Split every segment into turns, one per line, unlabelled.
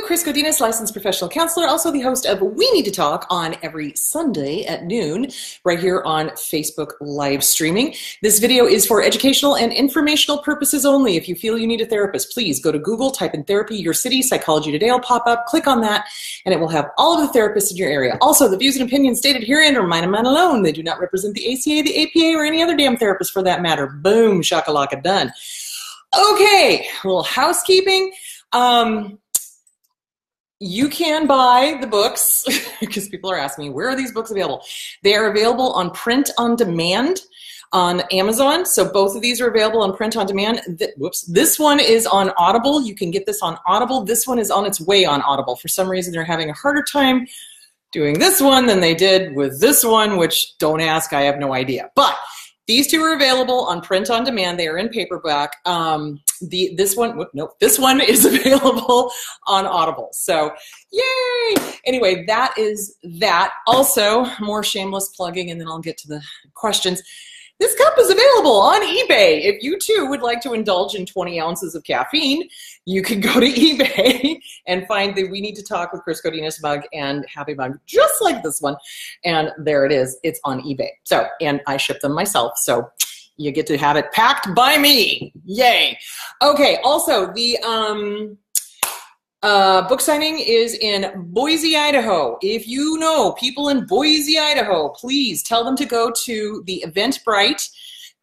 Chris Godinez, licensed professional counselor, also the host of We Need to Talk on every Sunday at noon, right here on Facebook live streaming. This video is for educational and informational purposes only. If you feel you need a therapist, please go to Google, type in therapy, your city, Psychology Today will pop up, click on that, and it will have all of the therapists in your area. Also, the views and opinions stated herein are mine and mine alone. They do not represent the ACA, the APA, or any other damn therapist for that matter. Boom, shakalaka, done. Okay, a little housekeeping. You can buy the books because people are asking me, where are these books available? They are available on print on demand on Amazon. So both of these are available on print on demand. This one is on Audible. You can get this on Audible. This one is on its way on Audible. For some reason, they're having a harder time doing this one than they did with this one, which don't ask, I have no idea. But these two are available on print on demand. They are in paperback. This one is available on Audible. So, yay! Anyway, that is that. Also, more shameless plugging, and then I'll get to the questions. This cup is available on eBay. If you too would like to indulge in 20 ounces of caffeine, you can go to eBay and find the We Need to Talk with Chris Godinez mug and Happy mug, just like this one. And there it is. It's on eBay. So, and I ship them myself. So you get to have it packed by me. Yay. Okay. Also, the book signing is in Boise, Idaho. If you know people in Boise, Idaho, please tell them to go to the Eventbrite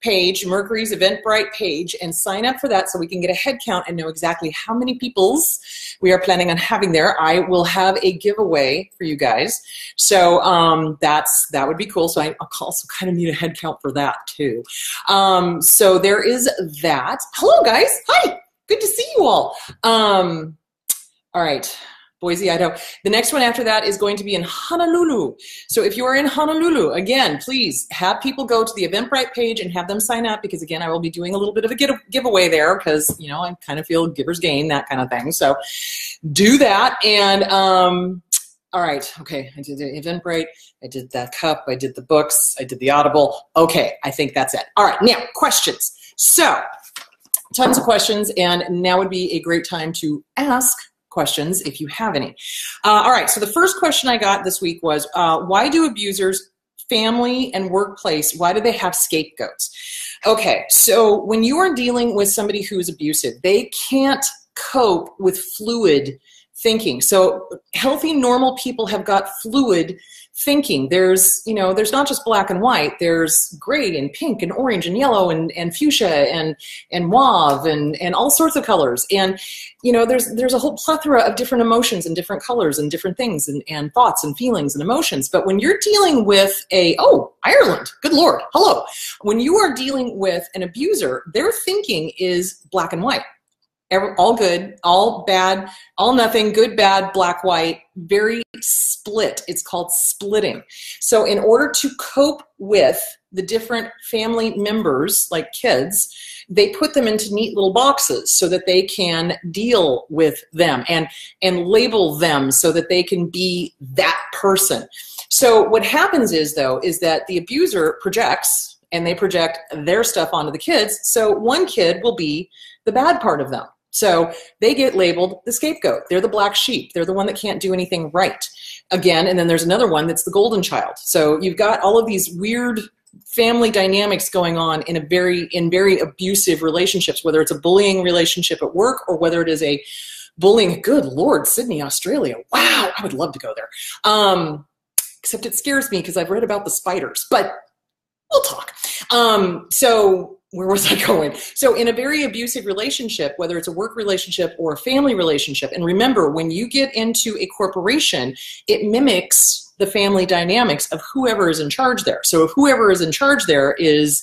page, Mercury's Eventbrite page, and sign up for that so we can get a head count and know exactly how many peoples we are planning on having there. I will have a giveaway for you guys. So that would be cool. So I also kind of need a head count for that too. So there is that. Hello guys. Hi. Good to see you all. All right, Boise, Idaho. The next one after that is going to be in Honolulu. So if you are in Honolulu, again, please have people go to the Eventbrite page and have them sign up because, again, I will be doing a little bit of a giveaway there because, you know, I kind of feel giver's gain, that kind of thing. So do that. And all right, okay, I did the Eventbrite, I did that cup, I did the books, I did the Audible. Okay, I think that's it. All right, now, questions. So tons of questions, and now would be a great time to ask questions if you have any. All right, so the first question I got this week was, why do abusers, family and workplace, why do they have scapegoats? Okay, so when you are dealing with somebody who is abusive, they can't cope with fluid thinking. So healthy, normal people have got fluid thinking. There's, you know, there's not just black and white. There's gray and pink and orange and yellow and fuchsia and mauve and all sorts of colors. And, you know, there's a whole plethora of different emotions and different colors and different things and thoughts and feelings and emotions. But when you're dealing with Ireland, good Lord, hello. When you are dealing with an abuser, their thinking is black and white. All good, all bad, all nothing, good, bad, black, white, very split. It's called splitting. So in order to cope with the different family members, like kids, they put them into neat little boxes so that they can deal with them and label them so that they can be that person. So what happens is, though, is that the abuser projects, and they project their stuff onto the kids. So one kid will be the bad part of them. So they get labeled the scapegoat. They're the black sheep. They're the one that can't do anything right. Again, and then there's another one that's the golden child. So you've got all of these weird family dynamics going on in very abusive relationships, whether it's a bullying relationship at work or whether it is a bullying, good Lord, Sydney, Australia. Wow, I would love to go there. Except it scares me because I've read about the spiders, but we'll talk. So where was I going? So in a very abusive relationship, whether it's a work relationship or a family relationship, and remember, when you get into a corporation, it mimics the family dynamics of whoever is in charge there. So if whoever is in charge there is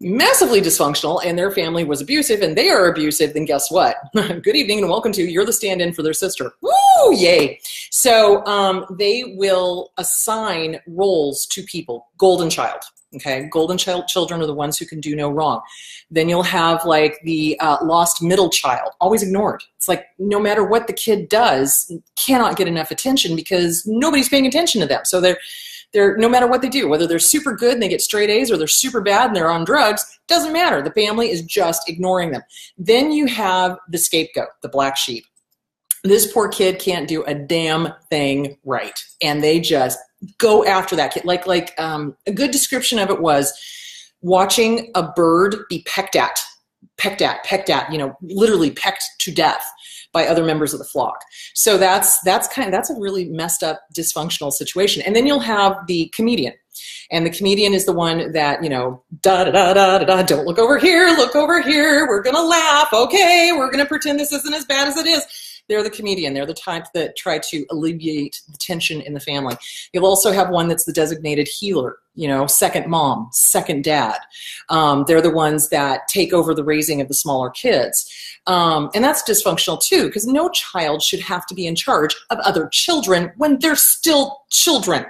massively dysfunctional and their family was abusive and they are abusive, then guess what? Good evening and welcome to You're the Stand-In for their sister. Woo, yay. So they will assign roles to people. Golden child. Okay, golden children are the ones who can do no wrong. Then you'll have like the lost middle child, always ignored. It's like no matter what the kid does, cannot get enough attention because nobody's paying attention to them. So they're no matter what they do, whether they're super good and they get straight A's or they're super bad and they're on drugs, doesn't matter. The family is just ignoring them. Then you have the scapegoat, the black sheep. This poor kid can't do a damn thing right. And they just go after that kid. A good description of it was watching a bird be pecked at, literally pecked to death by other members of the flock. So that's a really messed up, dysfunctional situation. And then you'll have the comedian. And the comedian is the one that, don't look over here, we're going to laugh. Okay, we're going to pretend this isn't as bad as it is. They're the comedian. They're the type that try to alleviate the tension in the family. You'll also have one that's the designated healer, second mom, second dad. They're the ones that take over the raising of the smaller kids. And that's dysfunctional too, because no child should have to be in charge of other children when they're still children.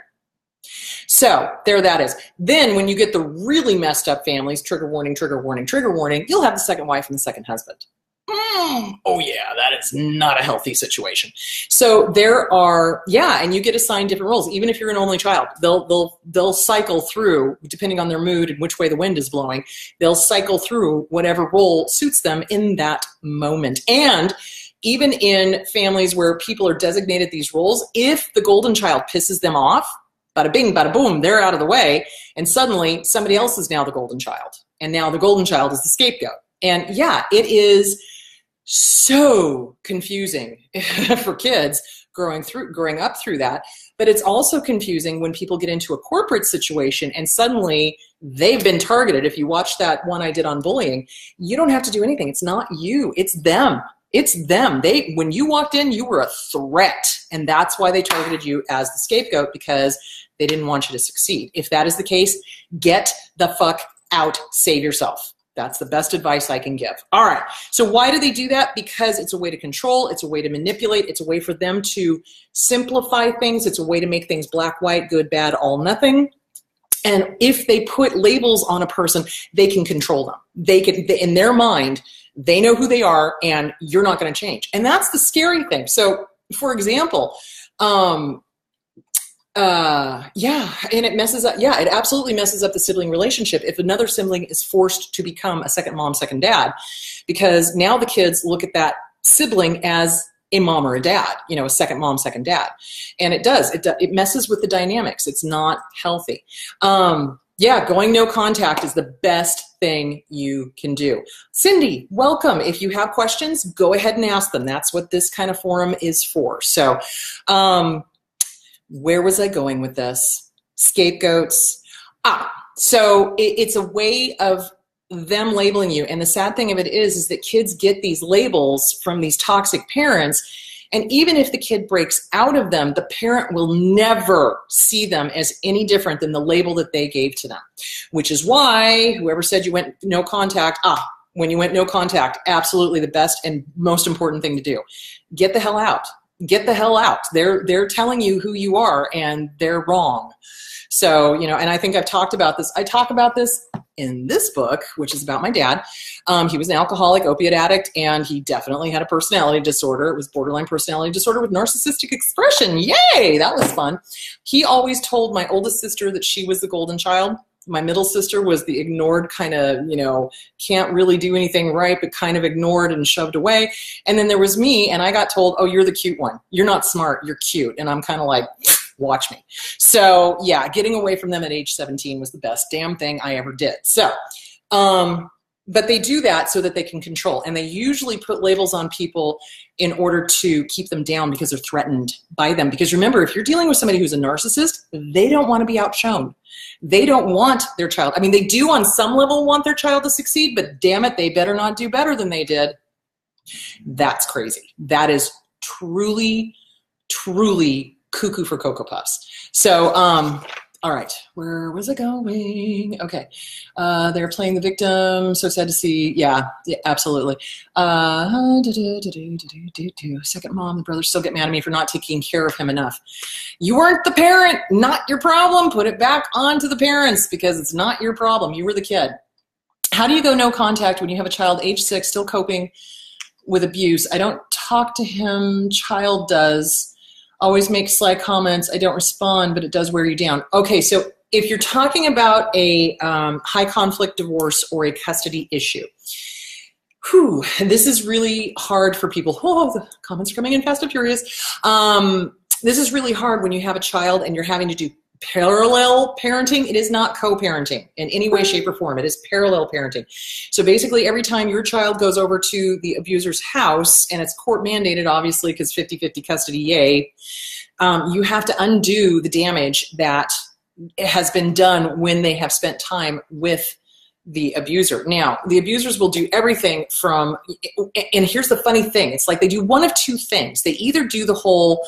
So there that is. Then when you get the really messed up families, trigger warning, you'll have the second wife and the second husband. Oh yeah, that is not a healthy situation. So there are, and you get assigned different roles. Even if you're an only child, they'll cycle through, depending on their mood and which way the wind is blowing, they'll cycle through whatever role suits them in that moment. And even in families where people are designated these roles, if the golden child pisses them off, bada bing, bada boom, they're out of the way, and suddenly somebody else is now the golden child. And now the golden child is the scapegoat. And it is so confusing for kids growing up through that. But it's also confusing when people get into a corporate situation and suddenly they've been targeted. If you watch that one I did on bullying, you don't have to do anything. It's not you, it's them. It's them. When you walked in, you were a threat. And that's why they targeted you as the scapegoat, because they didn't want you to succeed. If that is the case, get the fuck out. Save yourself. That's the best advice I can give. All right. So why do they do that? Because it's a way to control. It's a way to manipulate. It's a way for them to simplify things. It's a way to make things black, white, good, bad, all, nothing. And if they put labels on a person, they can control them. In their mind, they know who they are, and you're not going to change. And that's the scary thing. So, for example, and it messes up. Yeah, it absolutely messes up the sibling relationship if another sibling is forced to become a second mom, second dad, because now the kids look at that sibling as a mom or a dad, a second mom, second dad. And it does. It messes with the dynamics. It's not healthy. Going no contact is the best thing you can do. Cindy, welcome. If you have questions, go ahead and ask them. That's what this kind of forum is for. So, where was I going with this? Scapegoats. So it's a way of them labeling you. And the sad thing of it is that kids get these labels from these toxic parents. And even if the kid breaks out of them, the parent will never see them as any different than the label that they gave to them, which is why whoever said you went no contact, when you went no contact, absolutely the best and most important thing to do. Get the hell out. Get the hell out. They're telling you who you are, and they're wrong. So, and I think I've talked about this. I talk about this in this book, which is about my dad. He was an alcoholic, opiate addict, and he definitely had a personality disorder. It was borderline personality disorder with narcissistic expression. Yay, that was fun. He always told my oldest sister that she was the golden child. My middle sister was the ignored kind of, can't really do anything right, but kind of ignored and shoved away. And then there was me, and I got told, oh, you're the cute one. You're not smart, you're cute. And I'm kind of like, watch me. So yeah, getting away from them at age 17 was the best damn thing I ever did. So, but they do that so that they can control. And they usually put labels on people in order to keep them down because they're threatened by them. Because remember, if you're dealing with somebody who's a narcissist, they don't want to be outshone. They don't want their child. I mean, they do on some level want their child to succeed, but damn it, they better not do better than they did. That's crazy. That is truly, truly cuckoo for Cocoa Puffs. So, all right, where was it going? Okay, they're playing the victim, so sad to see. Yeah, absolutely. Second mom, the brothers still get mad at me for not taking care of him enough. You weren't the parent, not your problem. Put it back onto the parents because it's not your problem. You were the kid. How do you go no contact when you have a child age 6 still coping with abuse? I don't talk to him, child does. Always make sly comments. I don't respond, but it does wear you down. Okay, so if you're talking about a high conflict divorce or a custody issue, Whew, this is really hard for people. Oh, the comments are coming in fast and furious. This is really hard when you have a child and you're having to do parallel parenting. It is not co-parenting in any way, shape, or form. It is parallel parenting. So basically, every time your child goes over to the abuser's house, and it's court mandated, obviously, because 50-50 custody, yay, you have to undo the damage that has been done when they have spent time with the abuser. Now, the abusers will do everything from, and here's the funny thing, it's like they do one of two things. They either do the whole,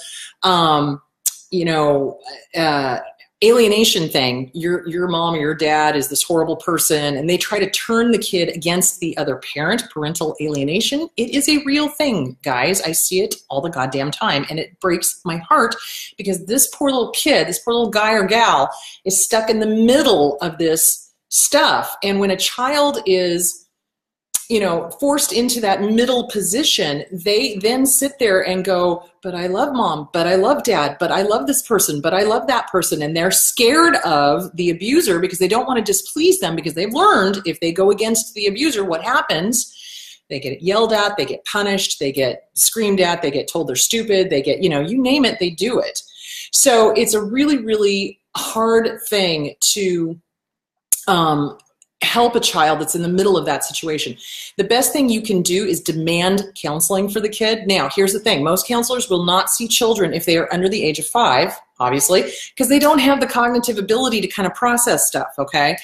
alienation thing. Your mom or your dad is this horrible person, and they try to turn the kid against the other parent. Parental alienation. It is a real thing, guys. I see it all the goddamn time, and it breaks my heart because this poor little kid, this poor little guy or gal is stuck in the middle of this stuff. And when a child is, forced into that middle position, they then sit there and go, but I love mom, but I love dad, but I love this person, but I love that person. And they're scared of the abuser because they don't want to displease them, because they've learned if they go against the abuser, what happens? They get yelled at, they get punished, they get screamed at, they get told they're stupid, they get, you name it, they do it. So it's a really, really hard thing to help a child that's in the middle of that situation. The best thing you can do is demand counseling for the kid. Now, here's the thing. Most counselors will not see children if they are under the age of 5, obviously, because they don't have the cognitive ability to kind of process stuff, okay?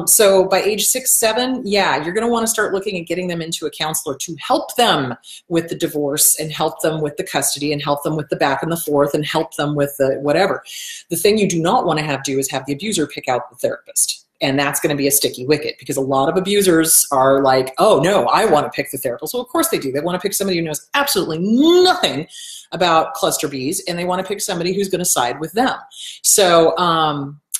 So by age 6, 7, yeah, you're going to want to start looking at getting them into a counselor to help them with the divorce and help them with the custody and help them with the back and the forth and help them with the whatever. The thing you do not want to do is have the abuser pick out the therapist. And that's going to be a sticky wicket, because a lot of abusers are like, oh, no, I want to pick the therapist. Well, of course they do. They want to pick somebody who knows absolutely nothing about cluster bees, and they want to pick somebody who's going to side with them. So,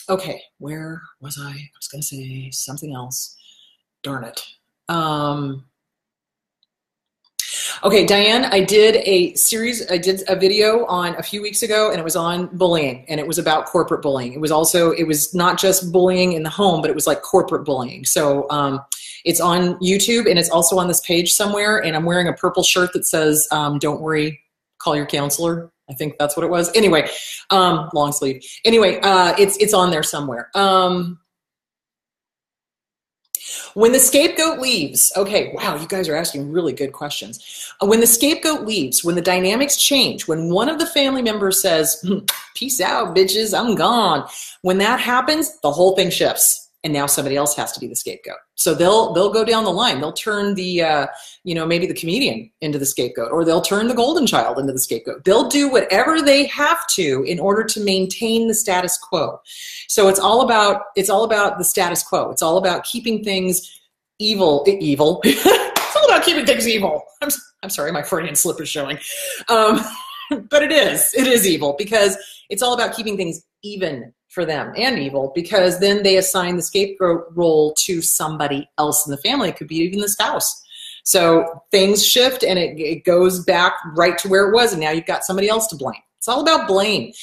okay, where was I? I was going to say something else. Darn it. Okay, Diane, I did a video on a few weeks ago, and it was on bullying, and it was about corporate bullying. It was not just bullying in the home, but it was like corporate bullying. So it's on YouTube, and it's also on this page somewhere, and I'm wearing a purple shirt that says, don't worry, call your counselor. I think that's what it was. Anyway, long sleeve. Anyway, it's on there somewhere. When the scapegoat leaves, okay, wow, you guys are asking really good questions. When the scapegoat leaves, when the dynamics change, when one of the family members says, peace out, bitches, I'm gone. When that happens, the whole thing shifts, and now somebody else has to be the scapegoat. So they'll go down the line. They'll turn the, maybe the comedian into the scapegoat, or they'll turn the golden child into the scapegoat. They'll do whatever they have to in order to maintain the status quo. So it's all about the status quo. It's all about keeping things evil. It's all about keeping things evil. I'm sorry, my Freudian slip is showing. But it is evil, because it's all about keeping things even for them, and evil, because then they assign the scapegoat role to somebody else in the family. It could be even the spouse. So things shift, and it goes back right to where it was, and now you've got somebody else to blame. It's all about blame.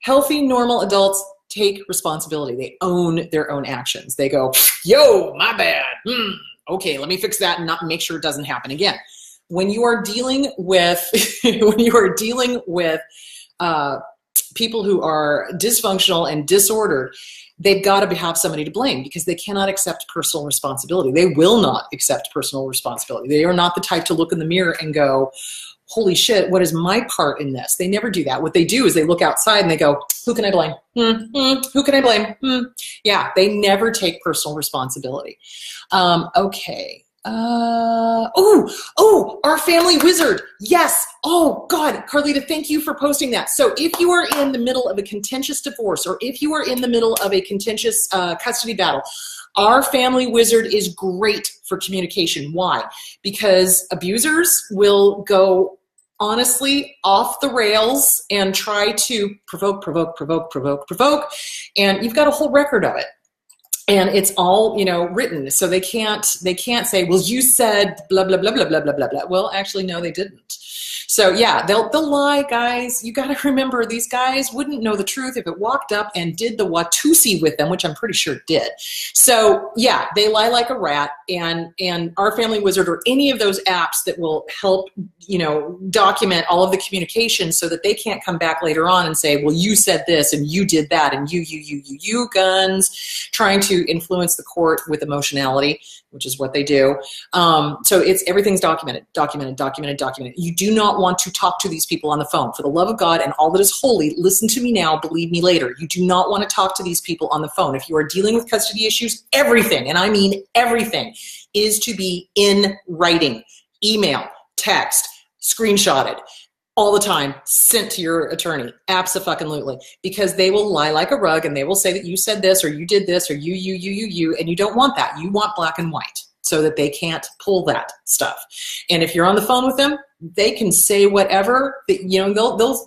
Healthy, normal adults take responsibility. They own their own actions. They go, yo, my bad. Okay, let me fix that and not make sure it doesn't happen again. When you are dealing with people who are dysfunctional and disordered, they've got to have somebody to blame, because they cannot accept personal responsibility. They will not accept personal responsibility. They are not the type to look in the mirror and go, holy shit, what is my part in this? They never do that. What they do is they look outside and they go, who can I blame? Who can I blame? Yeah, they never take personal responsibility. Okay. Our family wizard. Yes. Oh God, Carlita, thank you for posting that. So if you are in the middle of a contentious divorce, or if you are in the middle of a contentious custody battle, our family wizard is great for communication. Why? Because abusers will go honestly off the rails and try to provoke, and you've got a whole record of it. And it's all, written. So they can't say, well, you said blah, blah, blah, blah, blah, blah, blah, blah. Well, actually, no, they didn't. So yeah, they'll lie, guys. You got to remember, these guys wouldn't know the truth if it walked up and did the Watusi with them, which I'm pretty sure it did. So yeah, they lie like a rat, and Our Family Wizard or any of those apps that will help, you know, document all of the communication so that they can't come back later on and say, well, you said this and you did that and you guns, trying to influence the court with emotionality, which is what they do. So everything's documented. You do not want to talk to these people on the phone. For the love of God and all that is holy, listen to me now, believe me later. You do not want to talk to these people on the phone. If you are dealing with custody issues, everything, and I mean everything, is to be in writing. Email, text, screenshotted, all the time, sent to your attorney. Abso-fucking-lutely. Because they will lie like a rug and they will say that you said this or you did this or you, and you don't want that. You want black and white so that they can't pull that stuff. And if you're on the phone with them, they can say whatever, you know,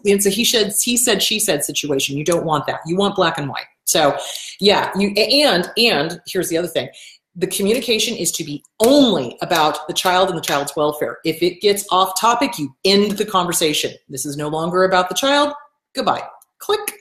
it's a he said, she said situation. You don't want that. You want black and white. So yeah, and here's the other thing. The communication is to be only about the child and the child's welfare. If it gets off topic, you end the conversation. This is no longer about the child. Goodbye. Click.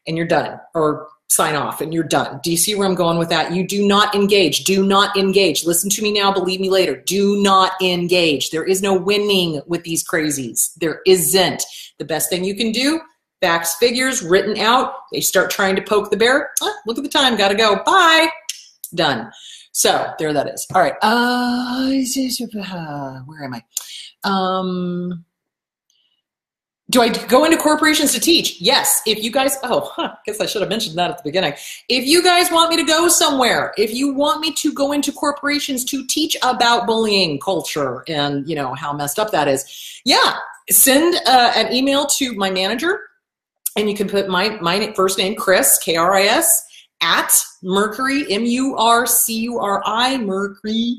And you're done. Or sign off and you're done. Do you see where I'm going with that? You do not engage. Do not engage. Listen to me now. Believe me later. Do not engage. There is no winning with these crazies. There isn't. The best thing you can do, facts, figures, written out. They start trying to poke the bear. Look at the time. Got to go. Bye. Done. So there that is. All right. Where am I? Do I go into corporations to teach? Yes. If you guys, guess I should have mentioned that at the beginning. If you guys want me to go somewhere, if you want me to go into corporations to teach about bullying culture and, you know, how messed up that is, yeah, send an email to my manager, and you can put my first name, Chris, K-R-I-S, at Mercury, M-U-R-C-U-R-I, Mercury.com.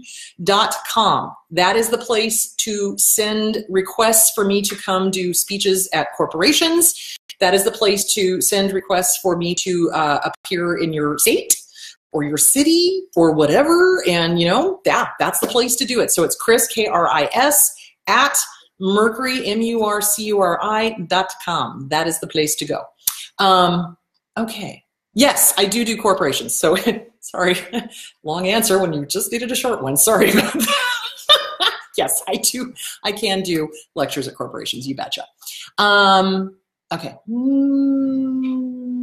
That is the place to send requests for me to come do speeches at corporations. That is the place to send requests for me to appear in your state or your city or whatever. And, you know, that's the place to do it. So it's Chris, K-R-I-S, at Mercury, M-U-R-C-U-R-I.com. That is the place to go. Okay. Yes, I do corporations. So, sorry, long answer when you just needed a short one. Sorry about that. Yes, I do. I can do lectures at corporations. You betcha. Okay.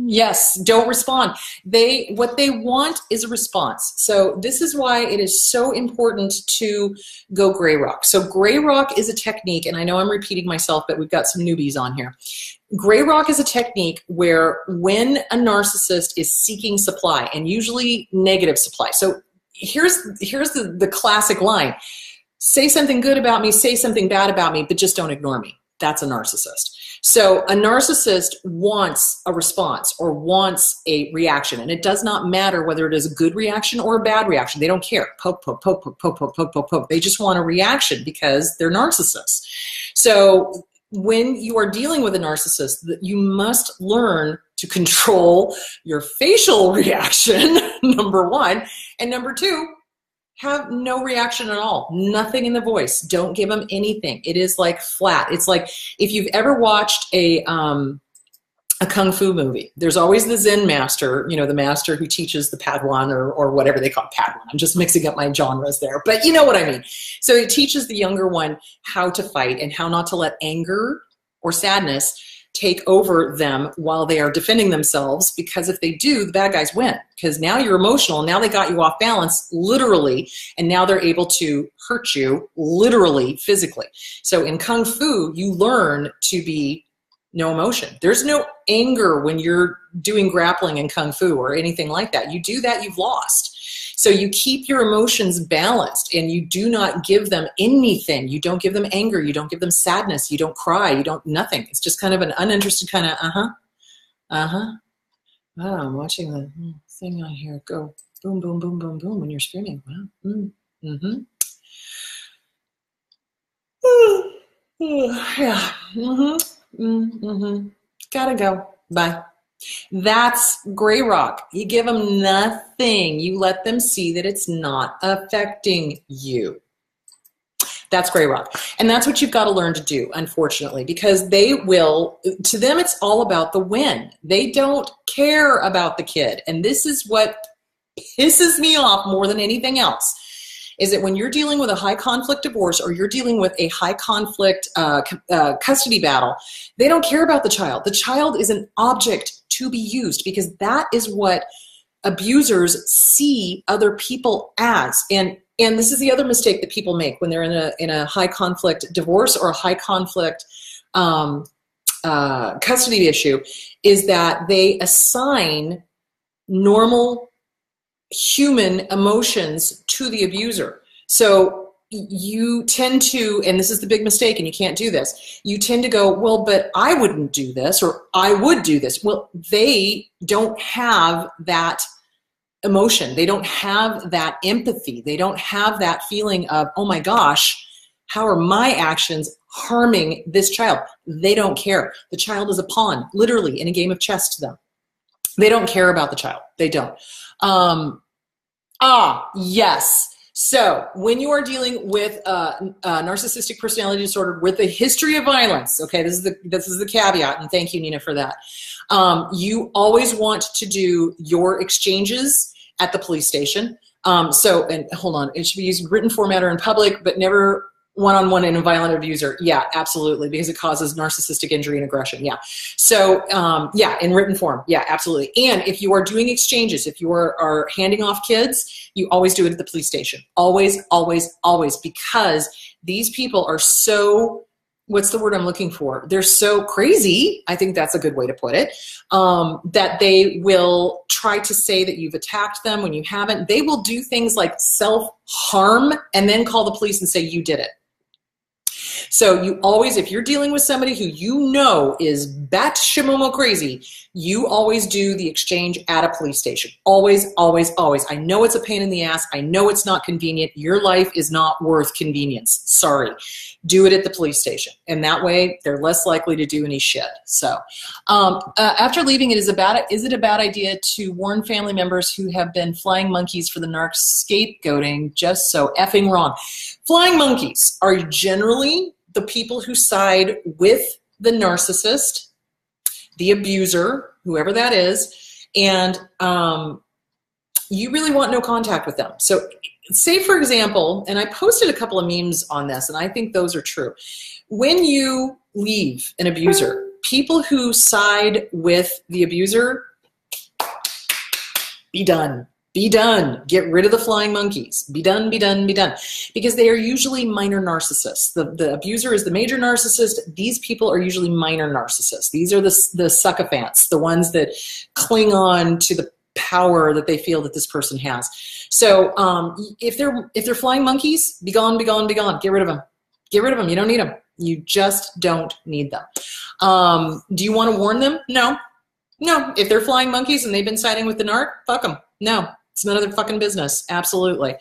Yes, don't respond. What they want is a response. So this is why it is so important to go Grayrock. So Grayrock is a technique, and I know I'm repeating myself, but we've got some newbies on here. Grayrock is a technique where when a narcissist is seeking supply, and usually negative supply. So here's the classic line. Say something good about me, say something bad about me, but just don't ignore me. That's a narcissist. So a narcissist wants a response or wants a reaction, and it does not matter whether it is a good reaction or a bad reaction. They don't care. Poke, poke, poke, poke, poke, poke, poke, poke, poke. They just want a reaction because they're narcissists. So when you are dealing with a narcissist, you must learn to control your facial reaction, number one, and number two, have no reaction at all. Nothing in the voice. Don't give them anything. It is like flat. It's like if you've ever watched a kung fu movie. There's always the Zen master, you know, the master who teaches the Padawan or whatever they call it, Padawan. I'm just mixing up my genres there, but you know what I mean. So he teaches the younger one how to fight and how not to let anger or sadness take over them while they are defending themselves, because if they do, the bad guys win, because now you're emotional, now they got you off balance literally, and now they're able to hurt you literally, physically. So in Kung Fu, you learn to be no emotion. There's no anger when you're doing grappling in Kung Fu or anything like that. You do that, you've lost. So you keep your emotions balanced and you do not give them anything. You don't give them anger. You don't give them sadness. You don't cry. You don't, nothing. It's just kind of an uninterested kind of, Oh, I'm watching the thing on here go boom, boom, boom, boom, boom when you're screaming. Wow. Yeah. Gotta go. Bye. That's Grayrock. You give them nothing. You let them see that it's not affecting you. That's Grayrock. And that's what you've got to learn to do, unfortunately, because they will, to them, it's all about the win. They don't care about the kid. And this is what pisses me off more than anything else, is that when you're dealing with a high conflict divorce or you're dealing with a high conflict custody battle, they don't care about the child. The child is an object to be used, because that is what abusers see other people as. And this is the other mistake that people make when they're in a high conflict divorce or a high conflict custody issue, is that they assign normal human emotions to the abuser. So you tend to, and this is the big mistake, and you can't do this, you tend to go, well, but I wouldn't do this, or I would do this. Well, they don't have that emotion. They don't have that empathy. They don't have that feeling of, oh my gosh, how are my actions harming this child? They don't care. The child is a pawn, literally, in a game of chess to them. They don't care about the child. They don't. Yes. So when you are dealing with narcissistic personality disorder with a history of violence, okay, this is the caveat, and thank you, Nina, for that. You always want to do your exchanges at the police station. And hold on, it should be used written format or in public, but never one-on-one in a violent abuser. Yeah, absolutely, because it causes narcissistic injury and aggression. Yeah. So yeah, in written form. Yeah, absolutely. And if you are doing exchanges, if you are handing off kids, you always do it at the police station. Always, always, always, because these people are so, what's the word I'm looking for? They're so crazy, I think that's a good way to put it, that they will try to say that you've attacked them when you haven't. They will do things like self-harm and then call the police and say you did it. So you always, if you're dealing with somebody who you know is bat-shimomo crazy, you always do the exchange at a police station. Always, always, always. I know it's a pain in the ass. I know it's not convenient. Your life is not worth convenience. Sorry. Do it at the police station. And that way, they're less likely to do any shit. So after leaving, is it a bad idea to warn family members who have been flying monkeys for the narc scapegoating? Just so effing wrong. Flying monkeys are generally the people who side with the narcissist, the abuser, whoever that is, and you really want no contact with them. So say, for example, and I posted a couple of memes on this, and I think those are true. When you leave an abuser, people who side with the abuser, be done. Be done. Get rid of the flying monkeys. Be done, be done, be done. Because they are usually minor narcissists. The abuser is the major narcissist. These people are usually minor narcissists. These are the sycophants, the ones that cling on to the power that they feel that this person has. So if they're flying monkeys, be gone, be gone, be gone. Get rid of them. Get rid of them. You don't need them. You just don't need them. Do you want to warn them? No. No. If they're flying monkeys and they've been siding with the narc, fuck them. No. It's none of their fucking business. Absolutely.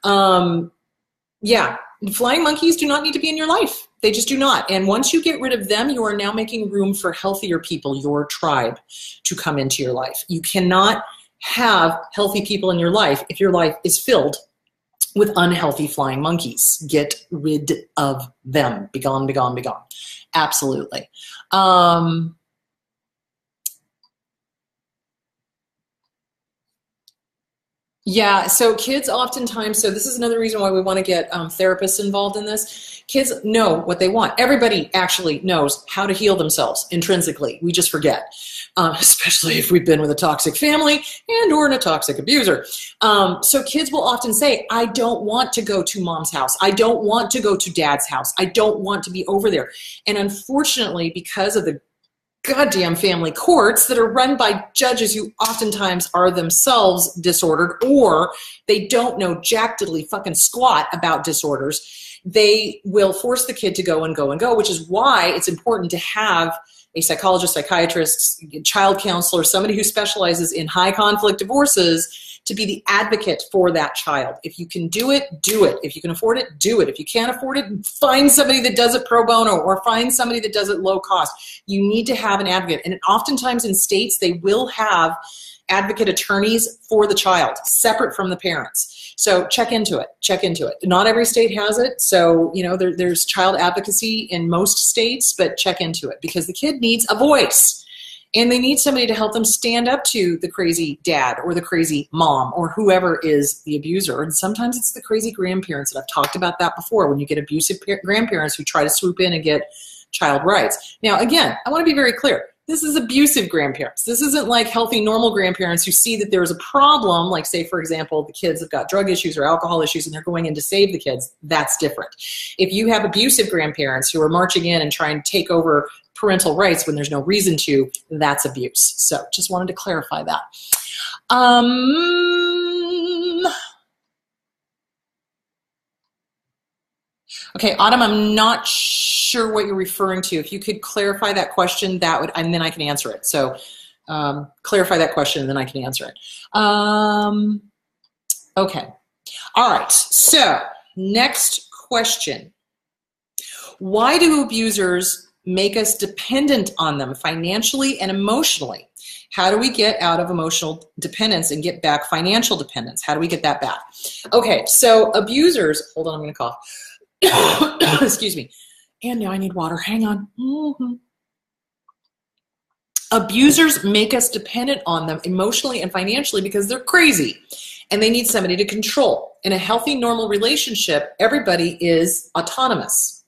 Yeah. Flying monkeys do not need to be in your life. They just do not. And once you get rid of them, you are now making room for healthier people, your tribe, to come into your life. You cannot have healthy people in your life if your life is filled with unhealthy flying monkeys. Get rid of them. Be gone, be gone, be gone. Absolutely. Yeah, so kids oftentimes, so this is another reason why we want to get therapists involved in this. Kids know what they want. Everybody actually knows how to heal themselves intrinsically. We just forget, especially if we've been with a toxic family and or in a toxic abuser. So kids will often say, I don't want to go to mom's house. I don't want to go to dad's house. I don't want to be over there. And unfortunately, because of the goddamn family courts that are run by judges who oftentimes are themselves disordered, or they don't know jack diddly fucking squat about disorders, they will force the kid to go and go and go, which is why it's important to have a psychologist, psychiatrist, child counselor, somebody who specializes in high conflict divorces to be the advocate for that child. If you can do it, do it. If you can afford it, do it. If you can't afford it, find somebody that does it pro bono or find somebody that does it low cost. You need to have an advocate. And oftentimes in states, they will have advocate attorneys for the child, separate from the parents. So check into it. Check into it. Not every state has it. So, you know, there's child advocacy in most states, but check into it because the kid needs a voice. And they need somebody to help them stand up to the crazy dad or the crazy mom or whoever is the abuser. And sometimes it's the crazy grandparents, and I've talked about that before, when you get abusive grandparents who try to swoop in and get child rights. Now, again, I want to be very clear. This is abusive grandparents. This isn't like healthy, normal grandparents who see that there is a problem, like say, for example, the kids have got drug issues or alcohol issues and they're going in to save the kids. That's different. If you have abusive grandparents who are marching in and trying to take over parental rights when there's no reason to, that's abuse. So just wanted to clarify that. Okay, Autumn, I'm not sure what you're referring to. If you could clarify that question, that would, and then I can answer it. So clarify that question and then I can answer it. Okay. All right. So next question. Why do abusers make us dependent on them financially and emotionally? How do we get out of emotional dependence and get back financial dependence? How do we get that back? Okay, so abusers, hold on, I'm going to cough. Excuse me. And now I need water. Hang on. Abusers make us dependent on them emotionally and financially because they're crazy and they need somebody to control. In a healthy, normal relationship, everybody is autonomous.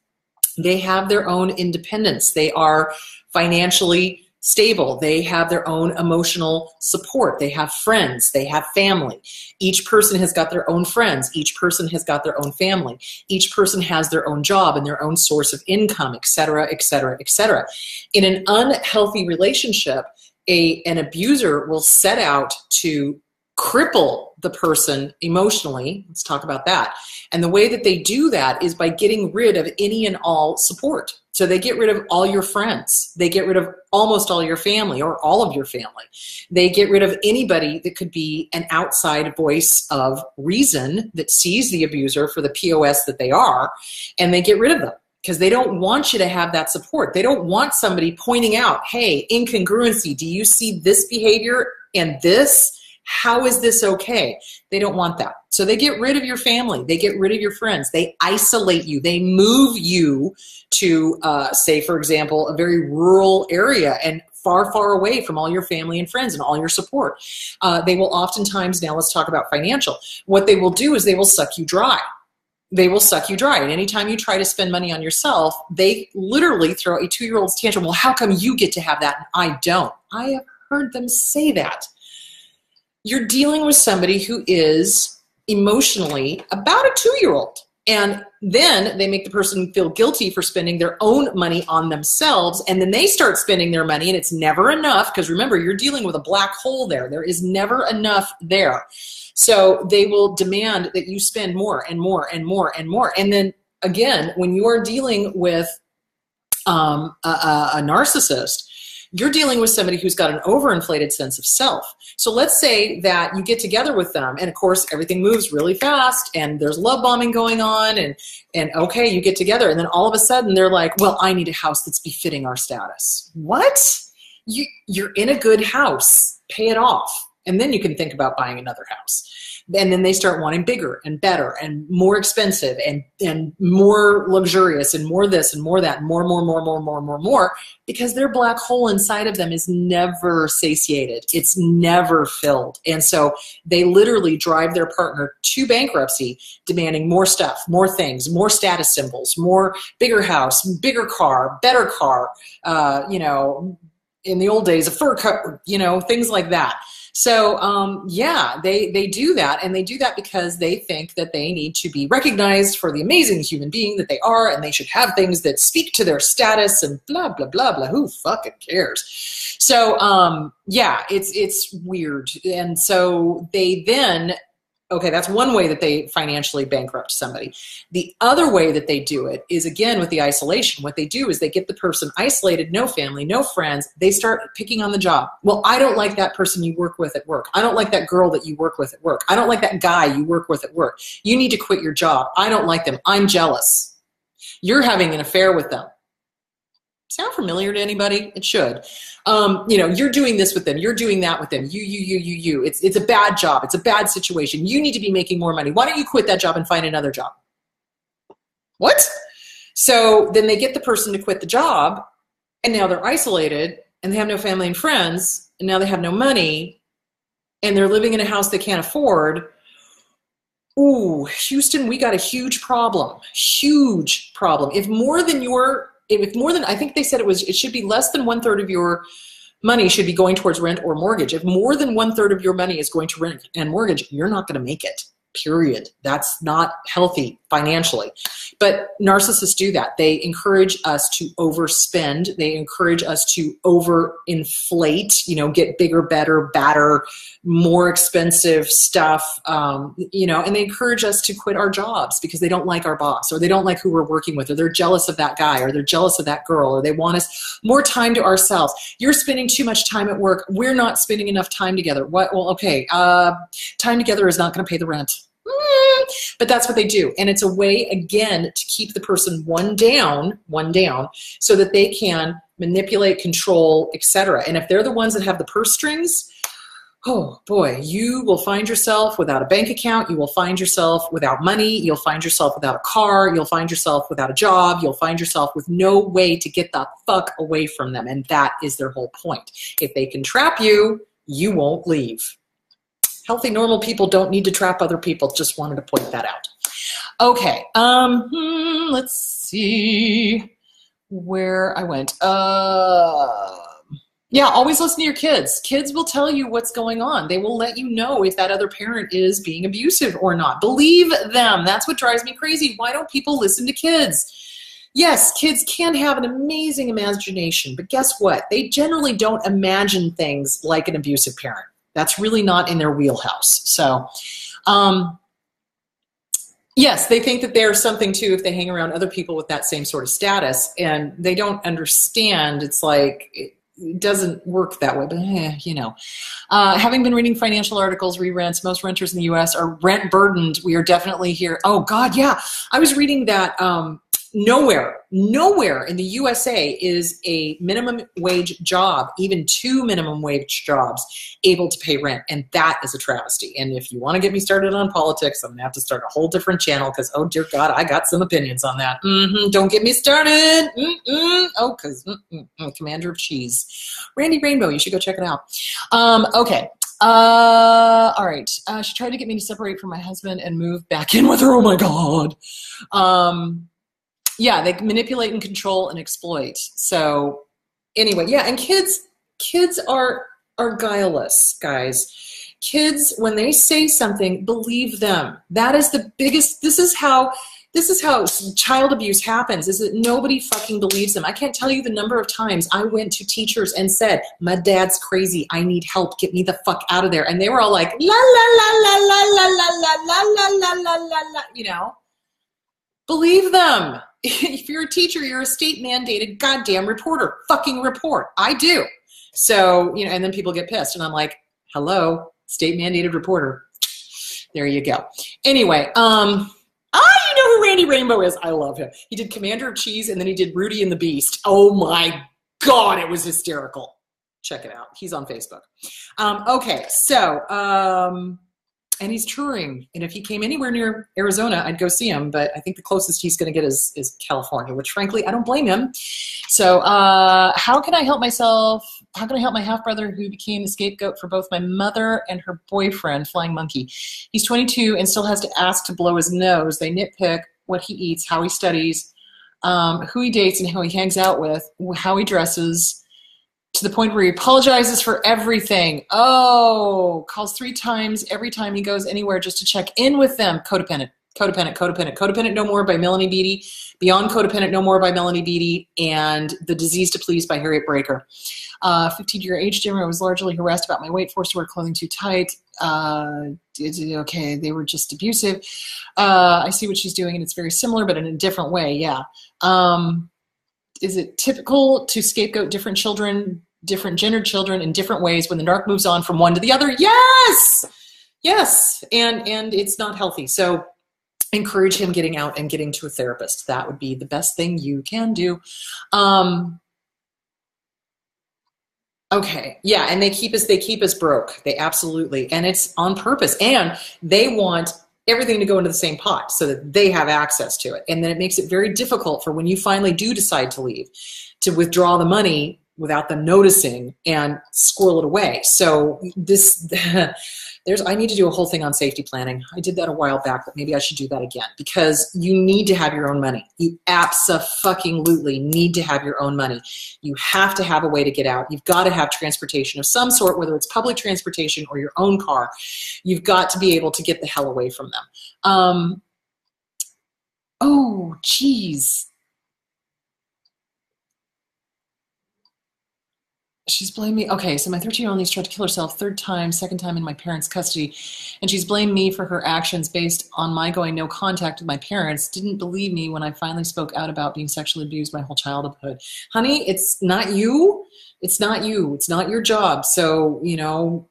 They have their own independence. They are financially stable. They have their own emotional support. They have friends. They have family. Each person has got their own friends. Each person has got their own family. Each person has their own job and their own source of income, et cetera, et cetera, et cetera. In an unhealthy relationship, an abuser will set out to cripple the person emotionally. Let's talk about that. And the way that they do that is by getting rid of any and all support. So they get rid of all your friends. They get rid of almost all your family or all of your family. They get rid of anybody that could be an outside voice of reason that sees the abuser for the POS that they are, and they get rid of them because they don't want you to have that support. They don't want somebody pointing out, hey, incongruency, do you see this behavior and this? How is this okay? They don't want that. So they get rid of your family. They get rid of your friends. They isolate you. They move you to, say, for example, a very rural area and far, far away from all your family and friends and all your support. They will oftentimes, now let's talk about financial. What they will do is they will suck you dry. They will suck you dry. And anytime you try to spend money on yourself, they literally throw a 2-year-old's tantrum. Well, how come you get to have that and I don't? I have heard them say that. You're dealing with somebody who is emotionally about a 2-year-old. And then they make the person feel guilty for spending their own money on themselves. And then they start spending their money and it's never enough. Because remember, you're dealing with a black hole there. There is never enough there. So they will demand that you spend more and more and more and more. And then again, when you are dealing with a narcissist, you're dealing with somebody who's got an overinflated sense of self. So let's say that you get together with them, and of course everything moves really fast, and there's love bombing going on, and okay, you get together, and then all of a sudden they're like, well, I need a house that's befitting our status. What? You're in a good house. Pay it off. And then you can think about buying another house. And then they start wanting bigger and better and more expensive and more luxurious and more this and more that, and more, because their black hole inside of them is never satiated. It's never filled. And so they literally drive their partner to bankruptcy, demanding more stuff, more things, more status symbols, more bigger house, bigger car, better car, in the old days, a fur coat, things like that. So, yeah, they do that, and they do that because they think that they need to be recognized for the amazing human being that they are, and they should have things that speak to their status and blah, blah, blah, blah. Who fucking cares? So, yeah, it's weird. And so they then, okay, that's one way that they financially bankrupt somebody. The other way that they do it is, again, with the isolation. What they do is they get the person isolated, no family, no friends. They start picking on the job. Well, I don't like that person you work with at work. I don't like that girl that you work with at work. I don't like that guy you work with at work. You need to quit your job. I don't like them. I'm jealous. You're having an affair with them. Sound familiar to anybody? It should. You're doing this with them. You're doing that with them. You. It's a bad job. It's a bad situation. You need to be making more money. Why don't you quit that job and find another job? What? So then they get the person to quit the job, and now they're isolated, and they have no family and friends, and now they have no money, and they're living in a house they can't afford. Ooh, Houston, we got a huge problem. Huge problem. If I think they said it should be less than 1/3 of your money should be going towards rent or mortgage. If more than 1/3 of your money is going to rent and mortgage, you're not going to make it. Period. That's not healthy financially. But narcissists do that. They encourage us to overspend. They encourage us to overinflate, get bigger, better, badder, more expensive stuff, and they encourage us to quit our jobs because they don't like our boss, or they don't like who we're working with, or they're jealous of that guy, or they're jealous of that girl, or they want us more time to ourselves. You're spending too much time at work. We're not spending enough time together. What? Well, okay. Time together is not going to pay the rent. But that's what they do. And it's a way, again, to keep the person one down, so that they can manipulate, control, etc. And if they're the ones that have the purse strings, oh boy, you will find yourself without a bank account. You will find yourself without money. You'll find yourself without a car. You'll find yourself without a job. You'll find yourself with no way to get the fuck away from them. And that is their whole point. If they can trap you, you won't leave. Healthy, normal people don't need to trap other people. Just wanted to point that out. Okay, let's see where I went. Yeah, always listen to your kids. Kids will tell you what's going on. They will let you know if that other parent is being abusive or not. Believe them. That's what drives me crazy. Why don't people listen to kids? Yes, kids can have an amazing imagination, but guess what? They generally don't imagine things like an abusive parent. That's really not in their wheelhouse. So, yes, they think that they're something too if they hang around other people with that same sort of status, and they don't understand. It's like it doesn't work that way, but having been reading financial articles, re-rents, most renters in the U.S. are rent burdened. We are definitely here. Oh God, yeah. I was reading that nowhere in the USA is a minimum wage job, even 2 minimum wage jobs, able to pay rent. And that is a travesty. And if you want to get me started on politics, I'm going to have to start a whole different channel because, oh dear God, I got some opinions on that. Don't get me started. Oh, because Commander of Cheese. Randy Rainbow, you should go check it out. Okay. All right. She tried to get me to separate from my husband and move back in with her. Oh my God. Yeah, they manipulate and control and exploit. So anyway, yeah, and kids are guileless, guys. Kids, when they say something, believe them. That is the biggest, this is how child abuse happens, is that nobody fucking believes them. I can't tell you the number of times I went to teachers and said, my dad's crazy, I need help, get me the fuck out of there. And they were all like, la la la la la la la la la la la la la, believe them. If you're a teacher, you're a state mandated goddamn reporter. Fucking report. I do. So, and then people get pissed and I'm like, hello, state mandated reporter. There you go. Anyway, you know who Randy Rainbow is? I love him. He did Commander of Cheese and then he did Rudy and the Beast. Oh my God, it was hysterical. Check it out. He's on Facebook. Okay, so, and he's touring. And if he came anywhere near Arizona, I'd go see him. But I think the closest he's going to get is California, which frankly, I don't blame him. So how can I help myself? How can I help my half-brother who became the scapegoat for both my mother and her boyfriend, Flying Monkey? He's 22 and still has to ask to blow his nose. They nitpick what he eats, how he studies, who he dates and who he hangs out with, how he dresses, to the point where he apologizes for everything. Oh, calls 3 times every time he goes anywhere just to check in with them. Codependent, codependent, codependent. Codependent No More by Melanie Beattie. Beyond Codependent No More by Melanie Beattie. And The Disease to Please by Harriet Breaker. 15-year age dimmer. I was largely harassed about my weight, forced to wear clothing too tight. Okay, they were just abusive. I see what she's doing, and it's very similar, but in a different way, yeah. Is it typical to scapegoat different children, different gendered children in different ways when the narc moves on from one to the other? Yes! Yes, and it's not healthy. So encourage him getting out and getting to a therapist. That would be the best thing you can do. Okay. Yeah, and they keep us broke. They absolutely. And it's on purpose. And they want everything to go into the same pot so that they have access to it. And then it makes it very difficult for when you finally do decide to leave, to withdraw the money without them noticing and squirrel it away. So this I need to do a whole thing on safety planning. I did that a while back, but maybe I should do that again, because you need to have your own money. You abso-fucking-lutely need to have your own money. You have to have a way to get out. You've got to have transportation of some sort, whether it's public transportation or your own car. You've got to be able to get the hell away from them. Oh, geez. She's blamed me. Okay, so my 13-year-old niece tried to kill herself, third time, second time in my parents' custody, and she's blamed me for her actions based on my going no contact with my parents. Didn't believe me when I finally spoke out about being sexually abused my whole childhood. Honey, it's not you. It's not you. It's not your job. So, you know,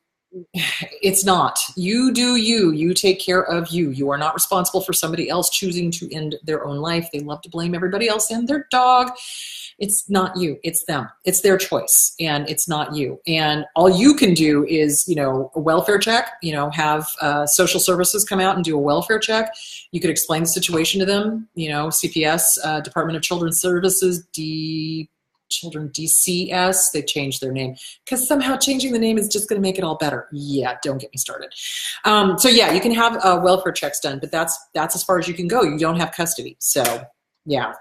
it's not. You do you. You take care of you. You are not responsible for somebody else choosing to end their own life. They love to blame everybody else and their dog. It's not you, it's them. It's their choice, and it's not you. And all you can do is, you know, a welfare check, you know, have social services come out and do a welfare check. You could explain the situation to them, you know, CPS, Department of Children's Services, DCS, they changed their name because somehow changing the name is just going to make it all better. Yeah, don't get me started. So yeah, you can have welfare checks done, but that's as far as you can go. You don't have custody. So yeah.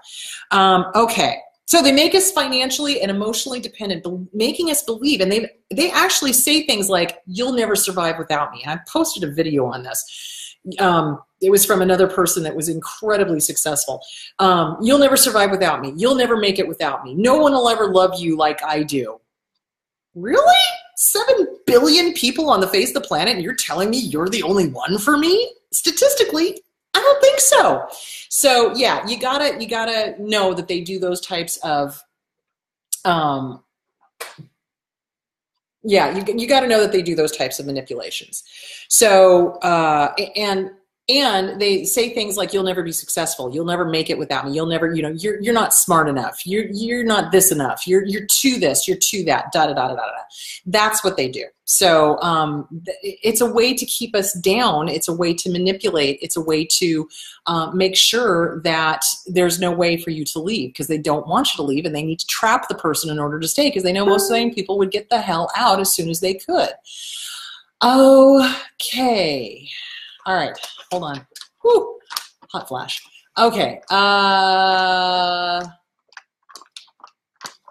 Okay. So they make us financially and emotionally dependent, making us believe, and they actually say things like, "You'll never survive without me." And I posted a video on this. It was from another person that was incredibly successful. You'll never survive without me. You'll never make it without me. No one will ever love you like I do. Really? 7 billion people on the face of the planet, and you're telling me you're the only one for me? Statistically, I don't think so. So yeah, you gotta know that they do those types of, yeah, you got to know that they do those types of manipulations. So and they say things like, "You'll never be successful. You'll never make it without me. You'll never, you know, you're not smart enough. You're not this enough. You're to this. You're to that. Da da da da da da." That's what they do. So it's a way to keep us down. It's a way to manipulate. It's a way to make sure that there's no way for you to leave, because they don't want you to leave, and they need to trap the person in order to stay, because they know most sane people would get the hell out as soon as they could. Okay. All right. Hold on. Whew. Hot flash. Okay. All